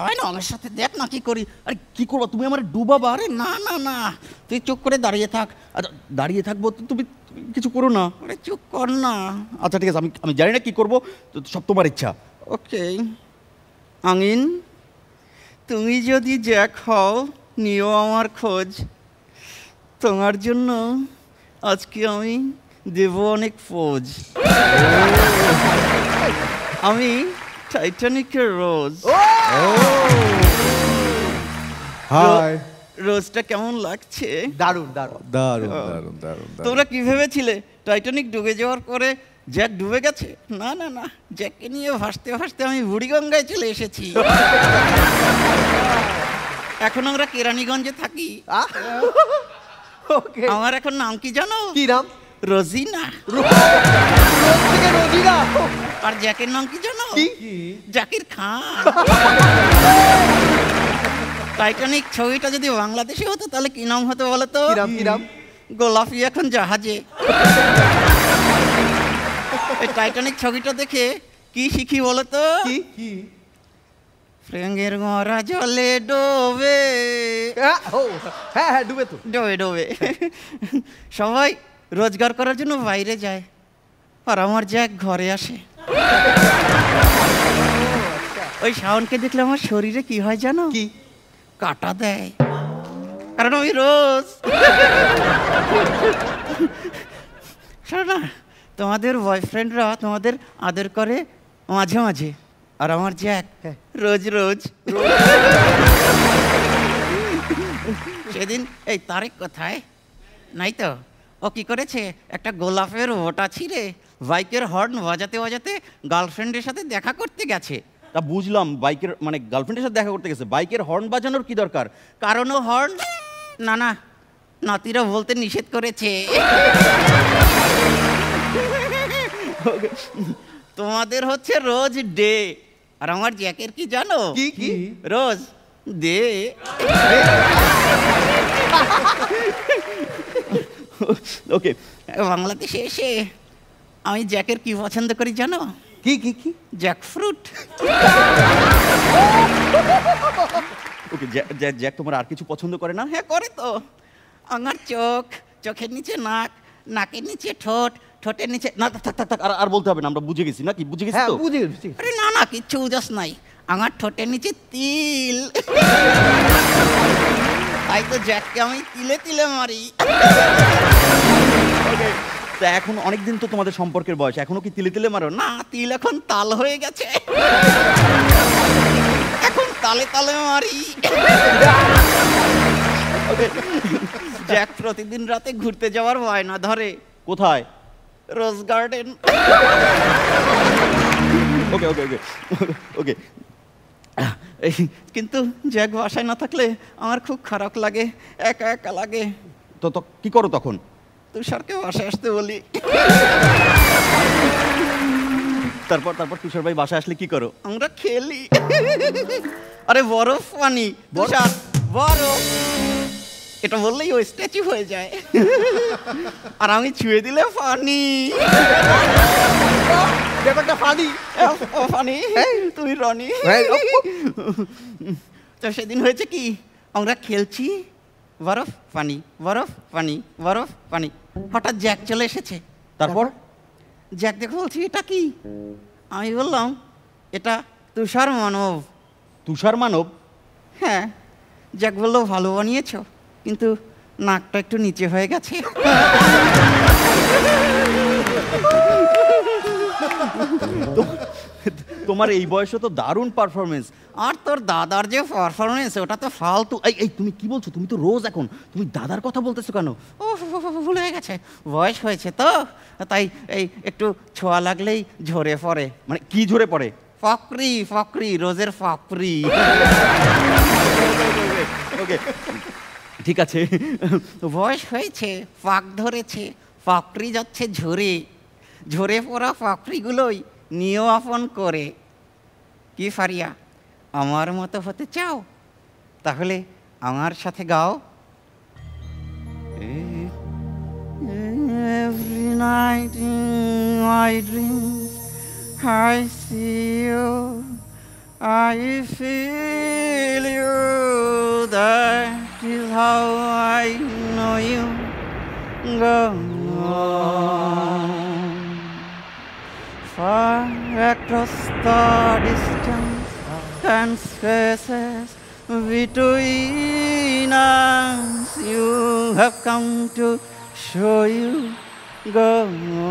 আয় না আমার সাথে, দেখ না কি করি। আরে কি করবো, তুমি আমার ডুবাবা? আরে না না না, তুই চুপ করে দাঁড়িয়ে থাক। দাঁড়িয়ে থাকবো তো, তুমি কিছু করো না। আরে চুপ কর না। আচ্ছা ঠিক আছে, আমি জানি না কি করবো, সব তোমার ইচ্ছা। ওকে আঙিন, তুমি যদি জ্যাক হও, নিও আমার খোঁজ। তোমার জন্য আজকে আমি দেব অনেক ফৌজ। আমি টাইটানিকের রোজ। হাই, রোজটা কেমন লাগছে? দারুণ দারুণ দারুণ দারুণ দারুণ। তোমরা কি ভেবেছিলে টাইটানিক ডুবে যাওয়ার পরে জ্যাক ডুবে গেছে? না না না, জ্যাককে নিয়ে ভাসতে ভাসতে আমি বুড়িগঙ্গায় চলে এসেছি। এখন আমরা কেরানীগঞ্জে থাকি। আমার এখন নাম কি জানো? কি নাম? রোজিনা। রোজিনা। আর জ্যাকের নাম কি জানো? জাকির খান। টাইটানিক ছবিটা যদি বাংলাদেশে হতো তাহলে কি নাম হতো বলো তো? কি নাম? গোলাপি এখন জাহাজে। এই টাইটানিক ছবিটা দেখে কি শিখি বলো তো? কি? ফ্রেঙ্গের মরা জলে ডোবে। হ্যাঁ ডুবে তো, ডোবে। সবাই রোজগার করার জন্য বাইরে যায়, আর আমার জ্যাক ঘরে আসে। ওই শাওনকে দেখলে আমার শরীরে কি হয় জানো? কি? কাটা দেয়, কারণ আমি রোজ। শোনো না, তোমাদের বয়ফ্রেন্ডরা তোমাদের আদর করে মাঝে মাঝে, আর আমার জ্যাক রোজ রোজ। সেদিন এই তারেক কোথায়? নাই তো। ও কি করেছে, একটা গোলাপের ওটা ছিঁড়ে বাইকের হর্ন বাজাতে বাজাতে গার্লফ্রেন্ডের সাথে দেখা করতে গেছে। তা বুঝলাম, বাইকের মানে গার্লফ্রেন্ডের সাথে দেখা করতে গেছে, বাইকের হর্ন বাজানোর কি দরকার? কারণ ও হর্ন না না নাতিরা বলতে নিষেধ করেছে। তোমাদের হচ্ছে রোজ ডে, আর আমার জ্যাকের কি জানো? কি কি? Rose day. ওকে, বাংলাদেশে এসে আমি জ্যাকের কি পছন্দ করি জানো? কি কি কি? Jack fruit. ওকে, জ্যাক তোমার আর কিছু পছন্দ করে না? হ্যাঁ করে তো। আমার চোখ, চোখের নিচে নাক, নাকের নিচে ঠোঁট, ঠোঁটের নিচে না থাক থাক থাক, আর বলতে হবে না, আমরা বুঝে গেছি নাকি? বুঝে গেছি তো? বুঝে গেছি। আরে না না কিচ্ছু বুঝাস নাই। আমার ঠোঁটের নিচে তিল, তাই তো জ্যাককে আমি তিলে তিলে মারি। তা এখন অনেকদিন তো তোমাদের সম্পর্কের বয়স, এখনো কি তিলে তিলে মারো? না, তিল এখন তাল হয়ে গেছে, এখন তালে তালে মারি। জ্যাক প্রতিদিন রাতে ঘুরতে যাওয়ার বায়না ধরে। কোথায়? রোজ গার্ডেন। ওকে ওকে ওকে ওকে। কিন্তু জ্যাক বাসায় না থাকলে আমার খুব খারাপ লাগে, একা একা লাগে। তো কি করো তখন? তুষারকে বাসায় আসতে বলি। তারপর তুষার ভাই বাসায় আসলে কি করো? আমরা খেলি। আরে বরফ পানি, তুষার বরফ, এটা বললেই ওই স্ট্যাচু হয়ে যায়, আর আমি ছুঁয়ে দিলে ফানি। ব্যাপারটা ফানি। ফানি, তুই রনি। তো সেদিন হয়েছে কি, আমরা খেলছি, বরফ পানি, বরফ পানি, বরফ পানি, হঠাৎ জ্যাক চলে এসেছে। তারপর জ্যাক দেখে বলছি এটা কি? আমি বললাম এটা তুষার মানব। তুষার মানব? হ্যাঁ। জ্যাক বললো ভালো বানিয়েছো, কিন্তু নাকটা একটু নিচে হয়ে গেছে। তোমার এই বয়সে তো দারুণ পারফরমেন্স। আর তোর দাদার যে পারফরমেন্স, ওটা তো ফালতু। এই তুমি কি বলছো? তুমি তো রোজ এখন, তুমি দাদার কথা বলতেছো কেন? ও ভুলে গেছে, বয়স হয়েছে তো, তাই এই একটু ছোঁয়া লাগলেই ঝরে পড়ে। মানে কি ঝরে পড়ে? ফকরি, ফকরি, রোজের ফকরি। ওকে ঠিক আছে, বয়স হয়েছে, ফাঁক ধরেছে, ফকরি যাচ্ছে ঝরে, ঝরে পড়া ফকরিগুলোই নিয়েও আপন করে। কি ফারিয়া, আমার মতো হতে চাও? তাহলে আমার সাথে গাও। Every night in my dreams I see you, I feel you, that is how I know you. Go on, far across the distance and spaces between us, you have come to show you. Go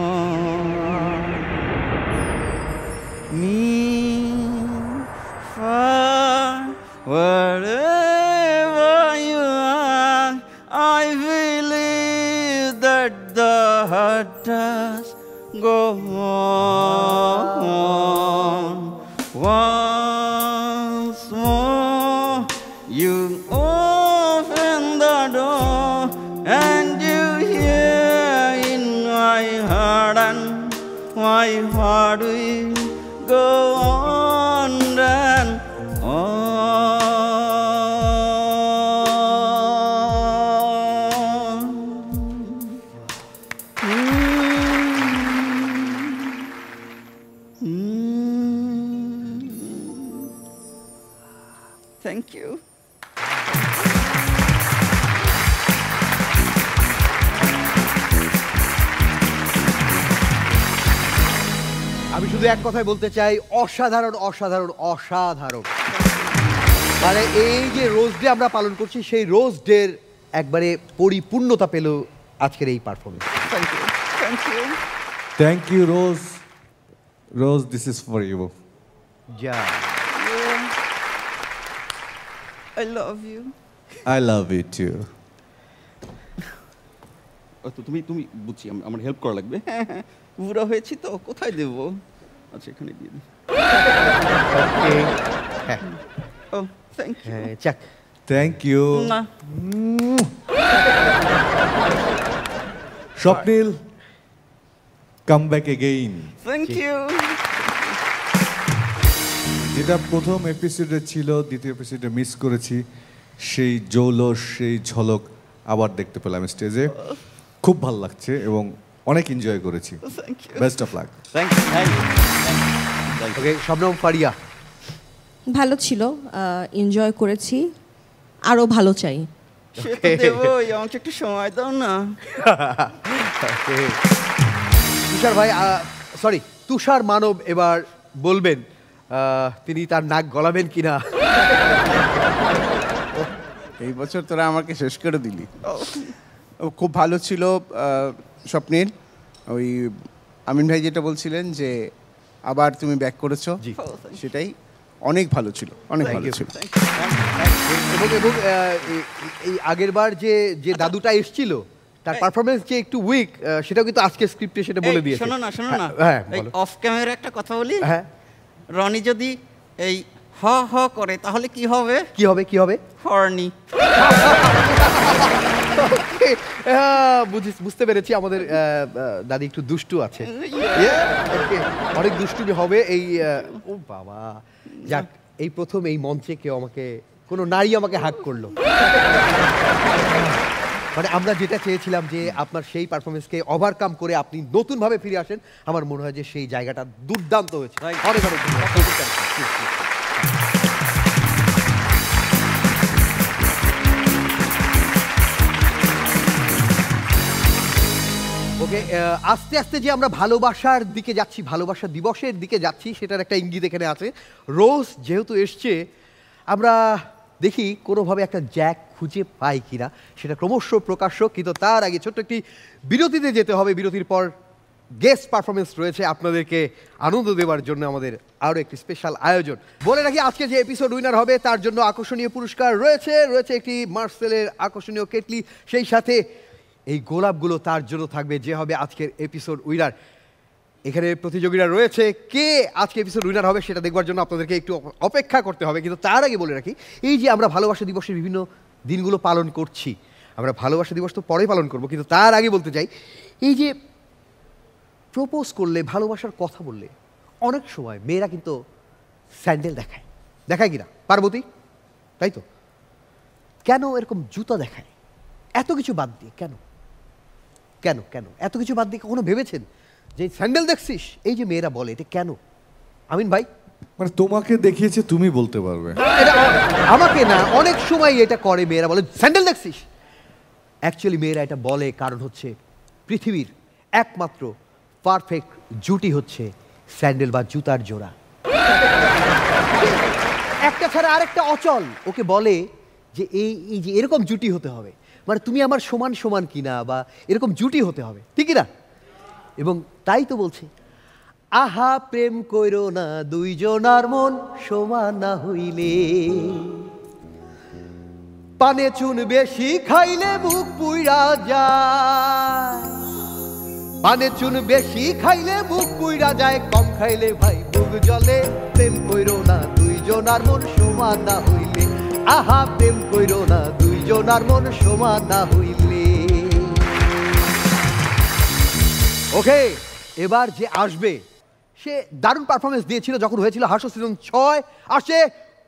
on, me far wherever you are, I believe that the heart does go on. Once more you open the door and you hear in my heart, and my heart will go on and on. Thank you. আমি শুধু এক কথাই বলতে চাই, অসাধারণ অসাধারণ অসাধারণ। মানে এই যে রোজ ডে আমরা পালন করছি, সেই রোজ ডের একবারে পরিপূর্ণতা পেল আজকের এই performance. Thank you. Thank you. Thank you Rose. Rose, this is for you. যা, I love you. I love you too. তো তুমি তুমি বুঝছি আমার হেল্প করা লাগবে। হ্যাঁ হ্যাঁ, বুড়া হয়েছি তো, কোথায় দেবো? আচ্ছা, এখানে দিয়ে দিই। হ্যাঁ, ও thank you. Chuck, thank you. না Swapnil, come back again. Thank you. যেটা প্রথম এপিসোডে ছিল, দ্বিতীয় এপিসোডে মিস করেছি, সেই জৌলস, সেই ঝলক আবার দেখতে পেলাম স্টেজে। খুব ভালো লাগছে এবং অনেক এনজয় করেছি। Best of luck. Thank you. Okay, Shabnam, Faria. ভালো ছিল, এনজয় করেছি, আরো ভালো চাই। সে তো দেবই, আমাকে একটু সময় দাও না। তুষার ভাই, সরি, তুষার মানব এবার বলবেন তিনি তার নাক গলাবেন কিনা। এই বছর তোরা আমাকে শেষ করে দিলি। খুব ভালো ছিল স্বপ্নিল। ওই আমিন ভাই যেটা বলছিলেন যে আবার তুমি ব্যাক করেছো, সেটাই অনেক ভালো ছিল, অনেক ভালো ছিল। এবং এই আগের বার যে দাদুটা এসেছিল তার পারফরমেন্স যে একটু উইক, সেটাও কিন্তু আজকে স্ক্রিপ্টে সেটা বলে দিয়েছে। শোনো না, শোনো না, হ্যাঁ, অফ ক্যামেরা একটা কথা বলি। হ্যাঁ, রনি যদি এই হ হ করে তাহলে কি হবে? কি হবে? কি হবে? হর্নি। বুঝতে পেরেছি, আমাদের দাদি একটু দুষ্টু আছে, অনেক দুষ্টুমি হবে এই। ও বাবা, যাক, এই প্রথম এই মঞ্চে কেউ আমাকে, কোনো নারী আমাকে হাক করলো। মানে আমরা যেটা চেয়েছিলাম যে আপনার সেই পারফরমেন্সকে ওভারকাম করে আপনি নতুনভাবে ফিরে আসেন, আমার মনে হয় যে সেই জায়গাটা দুর্দান্ত হয়েছে। অনেক অনেক ওকে, আস্তে আস্তে যে আমরা ভালোবাসার দিকে যাচ্ছি, ভালোবাসা দিবসের দিকে যাচ্ছি, সেটার একটা ইঙ্গিত এখানে আছে। রোজ যেহেতু এসছে, আমরা দেখি কোনোভাবে একটা জ্যাক খুঁজে পাই কিনা, সেটা ক্রমশ প্রকাশ্য। কিন্তু তার আগে ছোট্ট একটি বিরতিতে যেতে হবে। বিরতির পর গেস্ট পারফরমেন্স রয়েছে আপনাদেরকে আনন্দ দেওয়ার জন্য, আমাদের আরও একটি স্পেশাল আয়োজন। বলে রাখি, আজকে যে এপিসোড উইনার হবে তার জন্য আকর্ষণীয় পুরস্কার রয়েছে, রয়েছে একটি মার্সেলের আকর্ষণীয় কেটলি, সেই সাথে এই গোলাপগুলো তার জন্য থাকবে যে হবে আজকের এপিসোড উইনার। এখানে প্রতিযোগীরা রয়েছে, কে আজকে এপিসোড উইনার হবে সেটা দেখবার জন্য আপনাদেরকে একটু অপেক্ষা করতে হবে। কিন্তু তার আগে বলে রাখি, এই যে আমরা ভালোবাসা দিবসের বিভিন্ন দিনগুলো পালন করছি, আমরা ভালোবাসা দিবস তো পরে পালন করব, কিন্তু তার আগে বলতে চাই, এই যে প্রপোজ করলে, ভালোবাসার কথা বললে, অনেক সময় মেয়েরা কিন্তু স্যান্ডেল দেখায়, দেখায় কিনা পার্বতী? তাই তো, কেন এরকম জুতা দেখায়? এত কিছু বাদ দিয়ে কেন কেন কেন এত কিছু বাদ দিয়ে কখনো ভেবেছেন যে স্যান্ডেল দেখছিস, এই যে মেয়েরা বলে, এটা কেন? আমিন ভাই, মানে তোমাকে দেখিয়েছে, তুমি বলতে পারবে। এটা আমাকে না, অনেক সময় এটা করে মেয়েরা, বলে স্যান্ডেল দেখছিস। অ্যাকচুয়ালি মেয়েরা এটা বলে কারণ হচ্ছে পৃথিবীর একমাত্র পারফেক্ট জুটি হচ্ছে স্যান্ডেল বা জুতার জোড়া। একটা ছাড়া আরেকটা অচল। ওকে বলে যে এই যে এরকম জুটি হতে হবে, মানে তুমি আমার সমান সমান কিনা, বা এরকম জুটি হতে হবে, ঠিক না? এবং তাই তো বলছে, আহা প্রেম কইরো না দুইজনার মন সমান না হইলে, পানে চুন বেশি খাইলে বুক পুইরা যায়, পানে চুন বেশি খাইলে বুক পুইরা যায়, কম খাইলে ভাই বুক জ্বলে, প্রেম কইরো না দুইজনার মন সমান না হইলে, আহা প্রেম কইরো না দুইজনার মন সমান না হইলে। ওকে, এবার যে আসবে সে দারুণ পারফরমেন্স দিয়েছিল যখন হয়েছিল হাস্য সিজন 6। আসে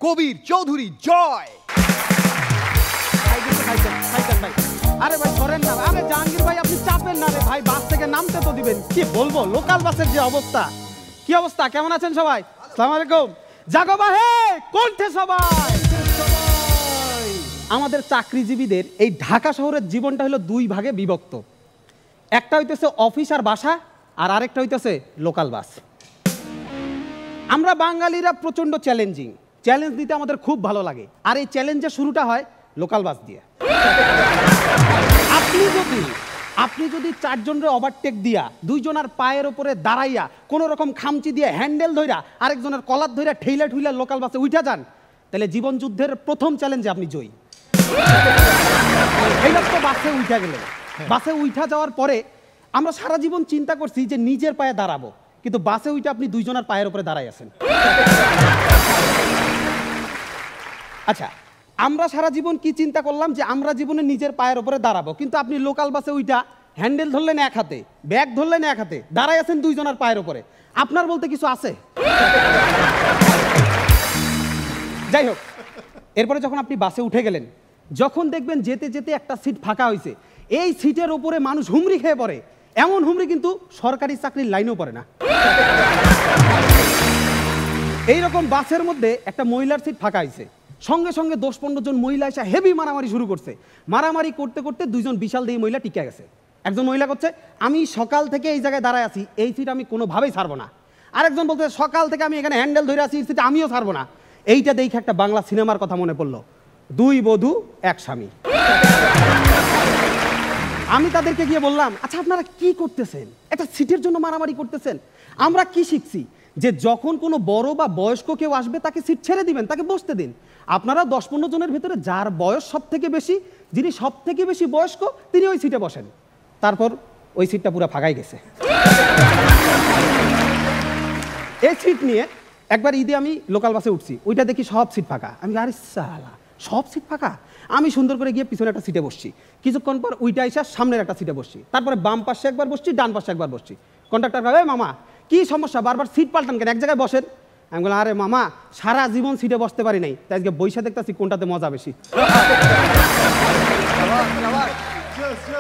কবির চৌধুরী, জয়। আরে ভাই ধরেন না, আরে জাহাঙ্গীর ভাই আপনি চাপেন না রে ভাই, বাস থেকে নামতে তো দিবেন। কি বলবো, লোকাল বাসের যে অবস্থা। কি অবস্থা, কেমন আছেন সবাই? আসসালামু আলাইকুম। জাগো বাহে কোনঠে সবাই। আমাদের চাকরিজীবীদের এই ঢাকা শহরের জীবনটা হলো দুই ভাগে বিভক্ত। একটা হইতেছে অফিস আর বাসা, আর আরেকটা হইতেছে লোকাল বাস। আমরা বাঙালিরা প্রচন্ড চ্যালেঞ্জিং, চ্যালেঞ্জ দিতে আমাদের খুব ভালো লাগে। আর এই চ্যালেঞ্জের শুরুটা হয় লোকাল বাস দিয়ে। আপনি যদি চারজনের ওভারটেক দিয়া, দুইজনের পায়ের উপরে দাঁড়াইয়া, কোন রকম খামচি দিয়ে হ্যান্ডেল ধইরা, আরেকজনের কলার ধইরা ঠেইলা ঠুইলা লোকাল বাসে উঠা যান, তাহলে জীবন যুদ্ধের প্রথম চ্যালেঞ্জে আপনি জয়ী। এইটা তো বাসে উঠা গেলেন। বাসে উঠা যাওয়ার পরে আমরা সারা জীবন চিন্তা করছি যে নিজের পায়ে দাঁড়াবো, কিন্তু বাসে উঠে আপনি দুইজনের পায়ের উপরে দাঁড়াই আছেন। আচ্ছা, আমরা সারা জীবন কি চিন্তা করলাম যে আমরা জীবনে নিজের পায়ের উপরে দাঁড়াবো, কিন্তু আপনি লোকাল বাসে উঠা হ্যান্ডেল ধরলেন এক হাতে, ব্যাগ ধরলেন এক হাতে, দাঁড়াই আছেন দুইজনের পায়ের উপরে। আপনার বলতে কিছু আছে? যাই হোক, এরপরে যখন আপনি বাসে উঠে গেলেন, যখন দেখবেন যেতে যেতে একটা সিট ফাঁকা হয়েছে, এই সিটের উপরে মানুষ হুমড়ি খেয়ে পড়ে। এমন হুমড়ি কিন্তু সরকারি চাকরির লাইনেও পড়ে না। এইরকম বাসের মধ্যে একটা মহিলার সিট ফাঁকা হয়েছে, সঙ্গে সঙ্গে 10-15 জন মহিলা এসে হেভি মারামারি শুরু করছে। মারামারি করতে করতে দুইজন বিশাল দেহী মহিলা টিকে গেছে। একজন মহিলা করছে, আমি সকাল থেকে এই জায়গায় দাঁড়ায় আছি, এই সিট আমি কোনোভাবেই ছাড়বো না। আরেকজন বলছে, সকাল থেকে আমি এখানে হ্যান্ডেল ধরে আছি, এই সিট আমিও ছাড়বো না। এইটা দেখে একটা বাংলা সিনেমার কথা মনে পড়লো, 2 বধূ 1 স্বামী। আমি তাদেরকে গিয়ে বললাম, আচ্ছা আপনারা কি করতেছেন? একটা সিটের জন্য মারামারি করতেছেন? আমরা কি শিখছি যে যখন কোনো বড় বা বয়স্ক কেউ আসবে তাকে সিট ছেড়ে দিবেন, তাকে বসতে দিন। আপনারা 10-15 জনের ভিতরে যার বয়স সব থেকে বেশি, যিনি সব থেকে বেশি বয়স্ক, তিনি ওই সিটে বসেন। তারপর ওই সিটটা পুরো ফাঁকাই গেছে। এই সিট নিয়ে একবার ঈদে আমি লোকাল বাসে উঠছি, ওইটা দেখি সব সিট ফাঁকা। আমি আরে সালা, সব সিট ফাঁকা। আমি সুন্দর করে গিয়ে পিছনে একটা সিটে বসছি। কিছুক্ষণ পর ওইটা এসে সামনের একটা সিটে বসছি। তারপরে বাম পাশে একবার বসছি, ডান পাশে একবার বসছি। কন্ডাক্টর ভাবে, মামা কি সমস্যা, বারবার সিট পাল্টান কেন, এক জায়গায় বসেন। আমি বললাম, আরে মামা, সারা জীবন সিটে বসতে পারি নাই, তাই আজকে বইসা দেখতেছি কোনটাতে মজা বেশি।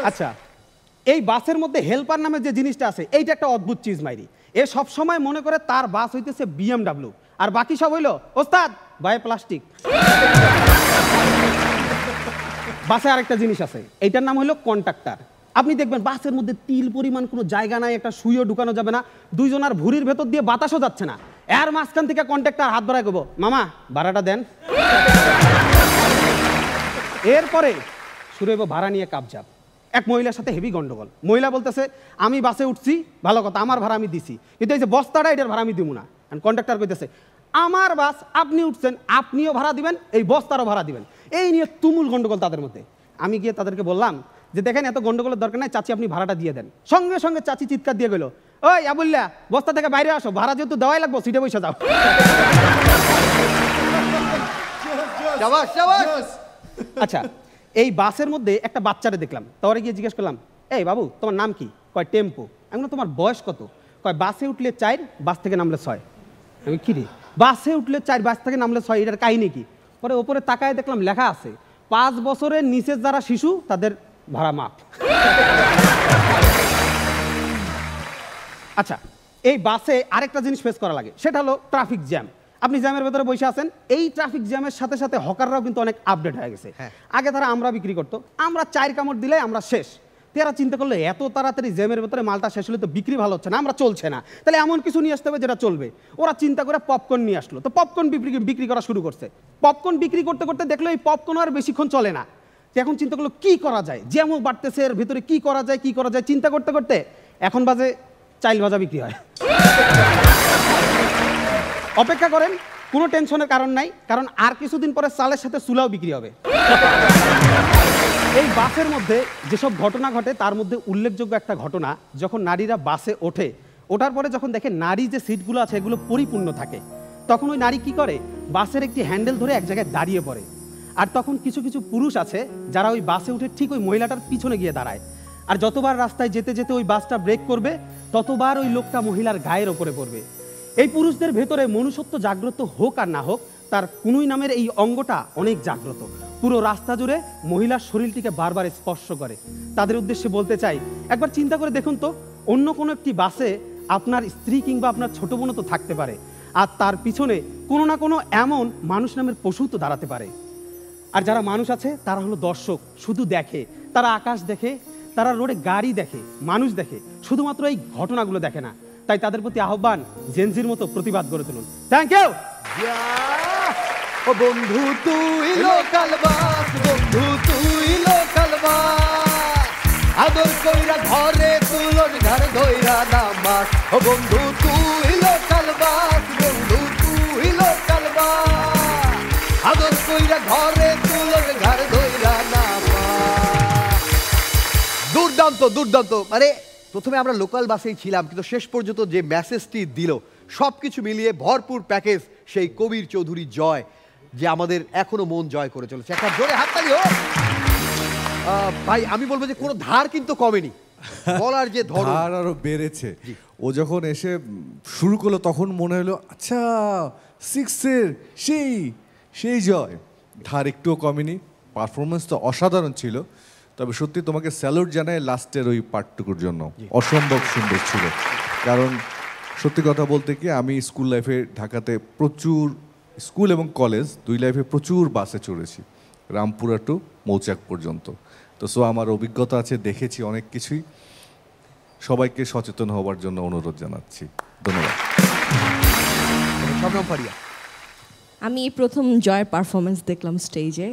আচ্ছা, এই বাসের মধ্যে হেল্পার নামে যে জিনিসটা আছে, এইটা একটা অদ্ভুত চিজ মাইরি। এ সব সময় মনে করে তার বাস হইতেছে BMW, আর বাকি সব হইলো ওস্তাদ বাই প্লাস্টিক। বাসে আরেকটা জিনিস আছে, এইটার নাম হলো কন্ট্রাক্টর। আপনি দেখবেন বাসের মধ্যে তিল পরিমাণ কোনো জায়গা নাই, একটা সুইও ঢুকানো যাবে না, দুইজনের ভুঁড়ির ভেতর দিয়ে বাতাসও যাচ্ছে না। এর মাঝখান থেকে কন্ট্রাক্টর হাত বাড়ায় গো, মামা ভাড়াটা দেন। এরপরে শুরু হইব ভাড়া নিয়ে কাবজাব। এক মহিলার সাথে হেভি গন্ডগোল। মহিলা বলতেছে, আমি বাসে উঠছি, ভালো কথা, আমার ভাড়া আমি দিছি, কিন্তু এই যে বস্তাটা, এটার ভাড়া আমি দিব না। কন্ট্রাক্টর কইতেছে, আমার বাস, আপনি উঠছেন, আপনিও ভাড়া দিবেন, এই বস্তারও ভাড়া দিবেন। এই নিয়ে তুমুল গন্ডগোল তাদের মধ্যে। আমি গিয়ে তাদেরকে বললাম যে দেখেন, এত গন্ডগোলের দরকার নাই, চাচি আপনি ভাড়াটা দিয়ে দেন। সঙ্গে সঙ্গে চাচি চিৎকার দিয়ে গেল, ওই আবুল্লা, বস্তা থেকে বাইরে আসো, ভাড়া যেহেতু দেওয়াই লাগবো, সিটে বসে যাও। আচ্ছা, এই বাসের মধ্যে একটা বাচ্চারে দেখলাম, তারপরে গিয়ে জিজ্ঞেস করলাম, এই বাবু তোমার নাম কি? কয় টেম্পো। আমি বললাম, তোমার বয়স কত? কয় বাসে উঠলে 4, বাস থেকে নামলে 6। আমি কি রে, বাসে উঠলে 4, বাস থেকে নামলে 6, এটার কাহিনী কি? পরে ওপরে তাকায় দেখলাম লেখা আছে, 5 বছরের নিচের যারা শিশু তাদের ভাড়া মাপ। আচ্ছা, এই বাসে আরেকটা জিনিস ফেস করা লাগে, সেটা হলো ট্রাফিক জ্যাম। আপনি জ্যামের ভেতরে বসে আছেন, এই ট্রাফিক জ্যামের সাথে সাথে হকাররাও কিন্তু অনেক আপডেট হয়ে গেছে। আগে তারা আমরা বিক্রি করতো, আমরা 4 কামড় দিলে আমরা শেষ। তারা চিন্তা করলো, এত তাড়াতাড়ি জ্যামের ভেতরে মালটা শেষ হলে তো বিক্রি ভালো হচ্ছে না, আমরা চলছে না, তাহলে এমন কিছু নিয়ে আসতে হবে যেটা চলবে। ওরা চিন্তা করে পপকর্ন নিয়ে আসলো, তো পপকর্ন বিক্রি করা শুরু করছে। পপকর্ন বিক্রি করতে করতে দেখলো এই পপকর্ন আর বেশিক্ষণ চলে না। এখন চিন্তা করলো কি করা যায়, জ্যামও বাড়তেছে, এর ভেতরে কি করা যায় চিন্তা করতে করতে এখন বাজে 4 ভাজা বিক্রি হয়। অপেক্ষা করেন, কোনো টেনশনের কারণ নাই, কারণ আর কিছুদিন পরে চালের সাথে চুলাও বিক্রি হবে। এই বাসের মধ্যে যেসব ঘটনা ঘটে, তার মধ্যে উল্লেখযোগ্য একটা ঘটনা, যখন নারীরা বাসে ওঠার পরে যখন দেখে নারী যে সিটগুলো আছে এগুলো পরিপূর্ণ থাকে, তখন ওই নারী কি করে, বাসের একটি হ্যান্ডেল ধরে এক জায়গায় দাঁড়িয়ে পড়ে। আর তখন কিছু কিছু পুরুষ আছে যারা ওই বাসে উঠে ঠিক ওই মহিলাটার পিছনে গিয়ে দাঁড়ায়। আর যতবার রাস্তায় যেতে যেতে ওই বাসটা ব্রেক করবে, ততবার ওই লোকটা মহিলার গায়ের ওপরে পড়বে। এই পুরুষদের ভেতরে মনুষ্যত্ব জাগ্রত হোক আর না হোক, তার কুনুই নামের এই অঙ্গটা অনেক জাগ্রত। পুরো রাস্তা জুড়ে মহিলার শরীরটিকে বারবার স্পর্শ করে। তাদের উদ্দেশ্যে বলতে চাই, একবার চিন্তা করে দেখুন তো, অন্য কোনো একটি বাসে আপনার স্ত্রী কিংবা আপনার ছোট বোনও তো থাকতে পারে, আর তার পিছনে কোনো না কোনো এমন মানুষ নামের পশু তো দাঁড়াতে পারে। আর যারা মানুষ আছে তারা হলো দর্শক, শুধু দেখে, তারা আকাশ দেখে, তারা রোডে গাড়ি দেখে, মানুষ দেখে, শুধুমাত্র এই ঘটনাগুলো দেখে না। তাই তাদের প্রতি আহ্বান, জেনজির মতো প্রতিবাদ গড়ে তুলুন। Thank you. ও বন্ধু তুই লোকাল বাস, বন্ধু তুই লোকাল বাস, আদর কইরা ঘরে তুলন ঘর ধইরা নামাস। ও বন্ধু তুই লোকাল বাস, বন্ধু তুই লোকাল বাস, আদর কইরা ঘরে তুলন ঘর ধইরা নামাস। দূর দুর্দান্ত দুর্দান্ত। মানে প্রথমে আমরা লোকাল বাসেই ছিলাম, কিন্তু শেষ পর্যন্ত যে মেসেজটি দিল সব কিছু মিলিয়ে ভরপুর প্যাকেজ সেই কবির চৌধুরী জয়, যে আমাদের এখনো মন জয় করে চলেছে। একটা জোরে হাততালি হোক। ভাই আমি বলবো যে কোনো ধার কিন্তু কমেনি, বলার যে ধার আরো বেড়েছে। ও যখন এসে শুরু করলো তখন মনে হলো আচ্ছা সিক্সের সেই জয়। ধার একটুও কমেনি, পারফরমেন্স তো অসাধারণ ছিল। তবে সত্যি তোমাকে স্যালুট জানাই লাস্টের ওই পার্টটুকুর জন্য, অসম্ভব সুন্দর ছিল। কারণ সত্যি কথা বলতে কি আমি স্কুল লাইফে ঢাকাতে প্রচুর, স্কুল এবং কলেজ দুই লাইফে প্রচুর বাসে চড়েছি, রামপুরা টু মৌচাক পর্যন্ত। তো সো আমার অভিজ্ঞতা আছে, দেখেছি অনেক কিছুই। সবাইকে সচেতন হওয়ার জন্য অনুরোধ জানাচ্ছি। ধন্যবাদ। আমি প্রথম জয়ের পারফরমেন্স দেখলাম স্টেজে,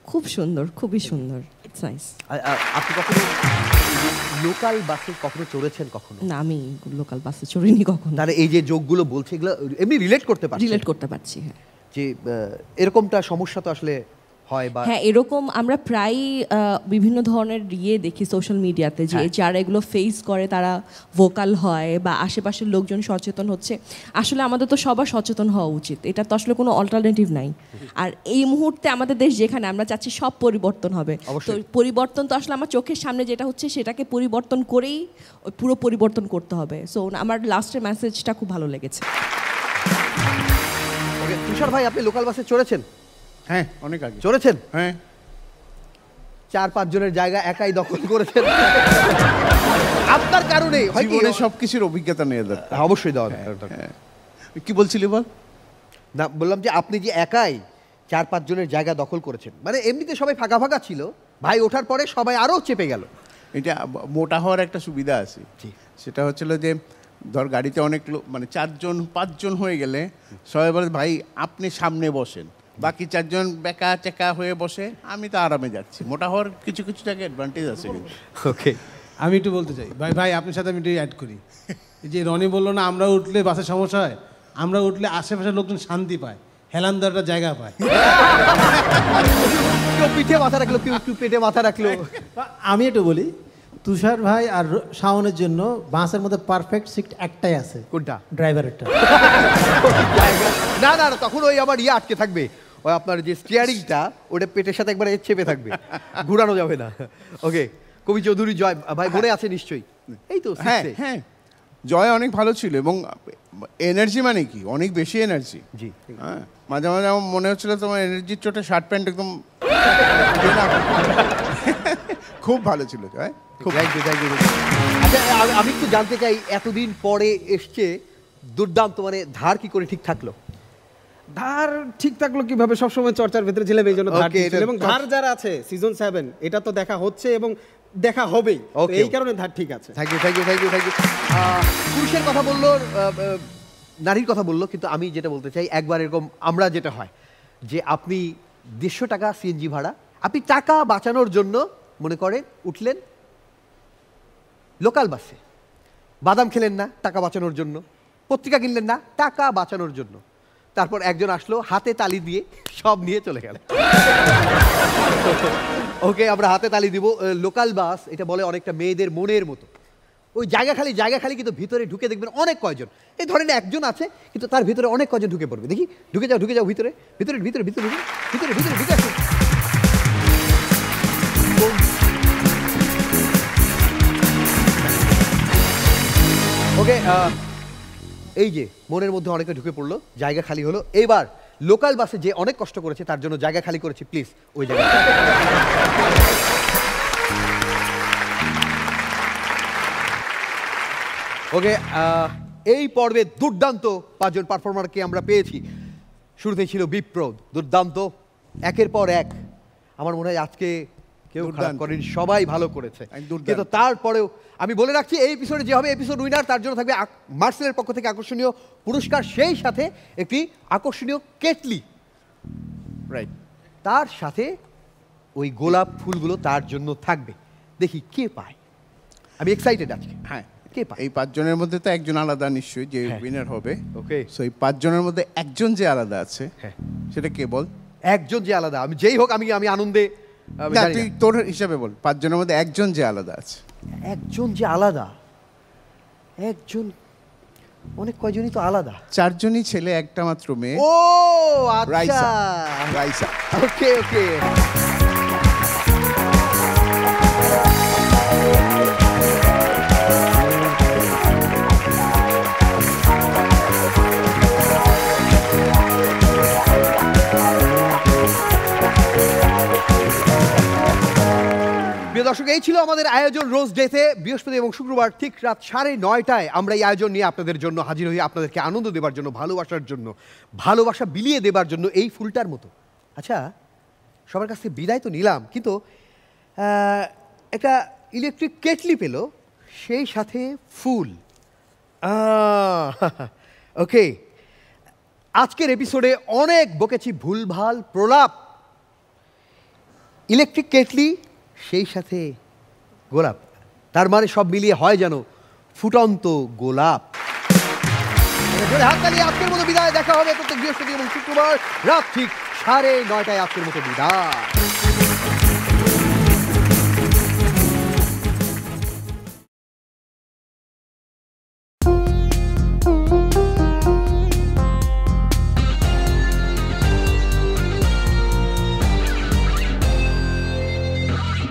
খুব সুন্দর, খুবই সুন্দর। It's nice. আপনি কখনো লোকাল বাসে কখনো চড়েছেন? কখনো না, আমি লোকাল বাসে চড়িনি কখনো। তাহলে এই যে যোগগুলো বলছে এগুলো এমনি রিলেট করতে পারছি? রিলেট করতে পারছি, হ্যাঁ। যে এরকমটা সমস্যা তো আসলে হয় বা হ্যাঁ, এরকম আমরা প্রায় বিভিন্ন ধরনের দেখি সোশ্যাল মিডিয়াতে, যে যারা এগুলো ফেস করে তারা ভোকাল হয় বা আশেপাশের লোকজন সচেতন হচ্ছে। আসলে আমাদের তো সবার সচেতন হওয়া উচিত, এটা তো আসলে কোনো অল্টারনেটিভ নাই। আর এই মুহূর্তে আমাদের দেশ যেখানে, আমরা চাচ্ছি সব পরিবর্তন হবে। তো পরিবর্তন তো আসলে আমার চোখের সামনে যেটা হচ্ছে সেটাকে পরিবর্তন করেই পুরো পরিবর্তন করতে হবে। সো আমার লাস্টের মেসেজটা খুব ভালো লেগেছে। তুষার ভাই, আপনি লোকাল বাসে চড়েছেন? হ্যাঁ, অনেক আগে চড়েছেন। হ্যাঁ, 4-5 জনের জায়গা একাই দখল করেছেন আপনার কারণে। জীবনে সবকিছুর অভিজ্ঞতা নিয়ে দরকার। অবশ্যই দেওয়া কি বলছিলি বল? না, বললাম যে আপনি যে একাই 4-5 জনের জায়গা দখল করেছেন, মানে এমনিতে সবাই ফাঁকা ফাঁকা ছিল, ভাই ওঠার পরে সবাই আরো চেপে গেল। এটা মোটা হওয়ার একটা সুবিধা আছে, সেটা হচ্ছিল যে ধর গাড়িতে অনেক লোক, মানে 4-5 জন হয়ে গেলে সবাই বলে ভাই আপনি সামনে বসেন, বাকি 4 জন বেকা চেকা হয়ে বসে, আমি তো আরামে যাচ্ছি। মোটা হওয়ার কিছু কিছু জায়গায় অ্যাডভান্টেজ আছে। ওকে, আমি একটু বলতে চাই ভাই আপনার সাথে আমি একটু অ্যাড করি। এই যে রনি বললো না আমরা উঠলে বাসে সমস্যা হয়, আমরা উঠলে আশেপাশের লোকজন শান্তি পায়, হেলান দেওয়ার জায়গা পায়। কেউ পিঠে মাথা রাখলো, কেউ পেটে মাথা রাখলো। আমি একটু বলি, তুষার ভাই আর শাওনের জন্য বাসের মধ্যে পারফেক্ট সিট একটাই আছে। কোনটা? ড্রাইভারেরটা। না না, তখন ওই আবার আটকে থাকবে, ওই আপনার যে স্টিয়ারিংটা ওটা পেটের সাথে একবার চেপে থাকবে, ঘুরানো যাবে না। ওকে, কবি চৌধুরী জয় ভাই মনে আছে নিশ্চয়ই? এই তো হ্যাঁ হ্যাঁ, জয় অনেক ভালো ছিল এবং এনার্জি মানে কি অনেক বেশি এনার্জি। জি হ্যাঁ, মাঝে মাঝে আমার মনে হচ্ছিল তোমার এনার্জির চোটে শার্ট প্যান্ট একদম খুব ভালো ছিল জয়। আচ্ছা, আমি একটু জানতে চাই, এতদিন পরে এসছে দুর্দান্ত, মানে ধার কি করে ঠিক থাকলো? ধার ঠিক থাকলো কিভাবে? সবসময় চর্চার ভিতরে ছিলাম, এই জন্য ধার ছিল। এবং ধার যারা আছে সিজন 7 এটা তো দেখা হচ্ছে এবং দেখা হবেই, এই কারণে ধার ঠিক আছে। Thank you thank you thank you thank you. পুরুষের কথা বললো, নারীর কথা বললো, কিন্তু আমি যেটা বলতে চাই, একবার এরকম আমরা যেটা হয় যে আপনি 150 টাকা সিএনজি ভাড়া, আপনি টাকা বাঁচানোর জন্য মনে করেন উঠলেন লোকাল বাসে, বাদাম খেলেন না টাকা বাঁচানোর জন্য, পত্রিকা কিনলেন না টাকা বাঁচানোর জন্য, তারপর একজন আসলো হাতে তালি দিয়ে সব নিয়ে চলে গেল। ওকে, আমরা হাতে তালি দিব। লোকাল বাস এটা বলে অনেকটা মেয়েদের মনের মতো, ওই জায়গা খালি কিন্তু ভিতরে ঢুকে দেখবেন অনেক কয়জন, এই ধরেন একজন আছে কিন্তু তার ভিতরে অনেক কয়জন ঢুকে পড়বে। দেখি, ঢুকে যাও ভিতরে ভিতরে ভিতরে ভিতরে ভিতরে ভিতরে ঢুকে আসুন। ওকে, এই যে মনের মধ্যে অনেকে ঢুকে পড়লো, জায়গা খালি হলো। এবার লোকাল বাসে যে অনেক কষ্ট করেছে তার জন্য জায়গা খালি করেছি, প্লিজ ওই জায়গা। ওকে, এই পর্বে দুর্দান্ত 5 জন পারফর্মারকে আমরা পেয়েছি। শুরুতেই ছিল বিপ্রদ, দুর্দান্ত, একের পর এক। আমার মনে হয় আজকে কেউ খারাপ করেনি, সবাই ভালো করেছে। কিন্তু তারপরেও আমি বলে রাখছি, এই এপিসোডে যে হবে এপিসোড উইনার তার জন্য থাকবে মার্সেলের পক্ষ থেকে আকর্ষণীয় পুরস্কার, সেই সাথে একটি আকর্ষণীয় কেটলি, রাইট, তার সাথে ওই গোলাপ ফুলগুলো তার জন্য থাকবে। দেখি কে পায়, আমি এক্সাইটেড আজকে। হ্যাঁ, কে পায়? এই 5 জনের মধ্যে তো একজন আলাদা নিশ্চয়ই যে উইনার হবে। ওকে, সো এই 5 জনের মধ্যে একজন যে আলাদা আছে, সেটা কে বল? একজন যে আলাদা, আমি যেই হোক, আমি আনন্দে, তুই তোর হিসাবে বল, 5 জনের মধ্যে একজন যে আলাদা আছে। একজন যে আলাদা, একজন, অনেক কয়জনই তো আলাদা। 4 জনই ছেলে, একটা মাত্র মেয়ে। ও আচ্ছা, রাইসা। ওকে ওকে। প্রিয় দর্শক, এই ছিল আমাদের আয়োজন রোজ ডেতে। বৃহস্পতি এবং শুক্রবার ঠিক রাত 9:30 আমরা এই আয়োজন নিয়ে আপনাদের জন্য হাজির হই, আপনাদেরকে আনন্দ দেবার জন্য, ভালোবাসার জন্য, ভালোবাসা বিলিয়ে দেবার জন্য এই ফুলটার মতো। আচ্ছা, সবার কাছ থেকে বিদায় তো নিলাম, কিন্তু একটা ইলেকট্রিক কেটলি পেল, সেই সাথে ফুল। ওকে, আজকের এপিসোডে অনেক বকেছি ভুলভাল প্রলাপ। ইলেকট্রিক কেটলি, সেই সাথে গোলাপ, তার মানে সব মিলিয়ে হয় যেন ফুটন্ত গোলাপ। হাততালি, আজকের মতো বিদায়। দেখা হবে প্রত্যেক বৃহস্পতি এবং শুক্রবার রাত ঠিক 9:30 আজকের মতো বিদায়।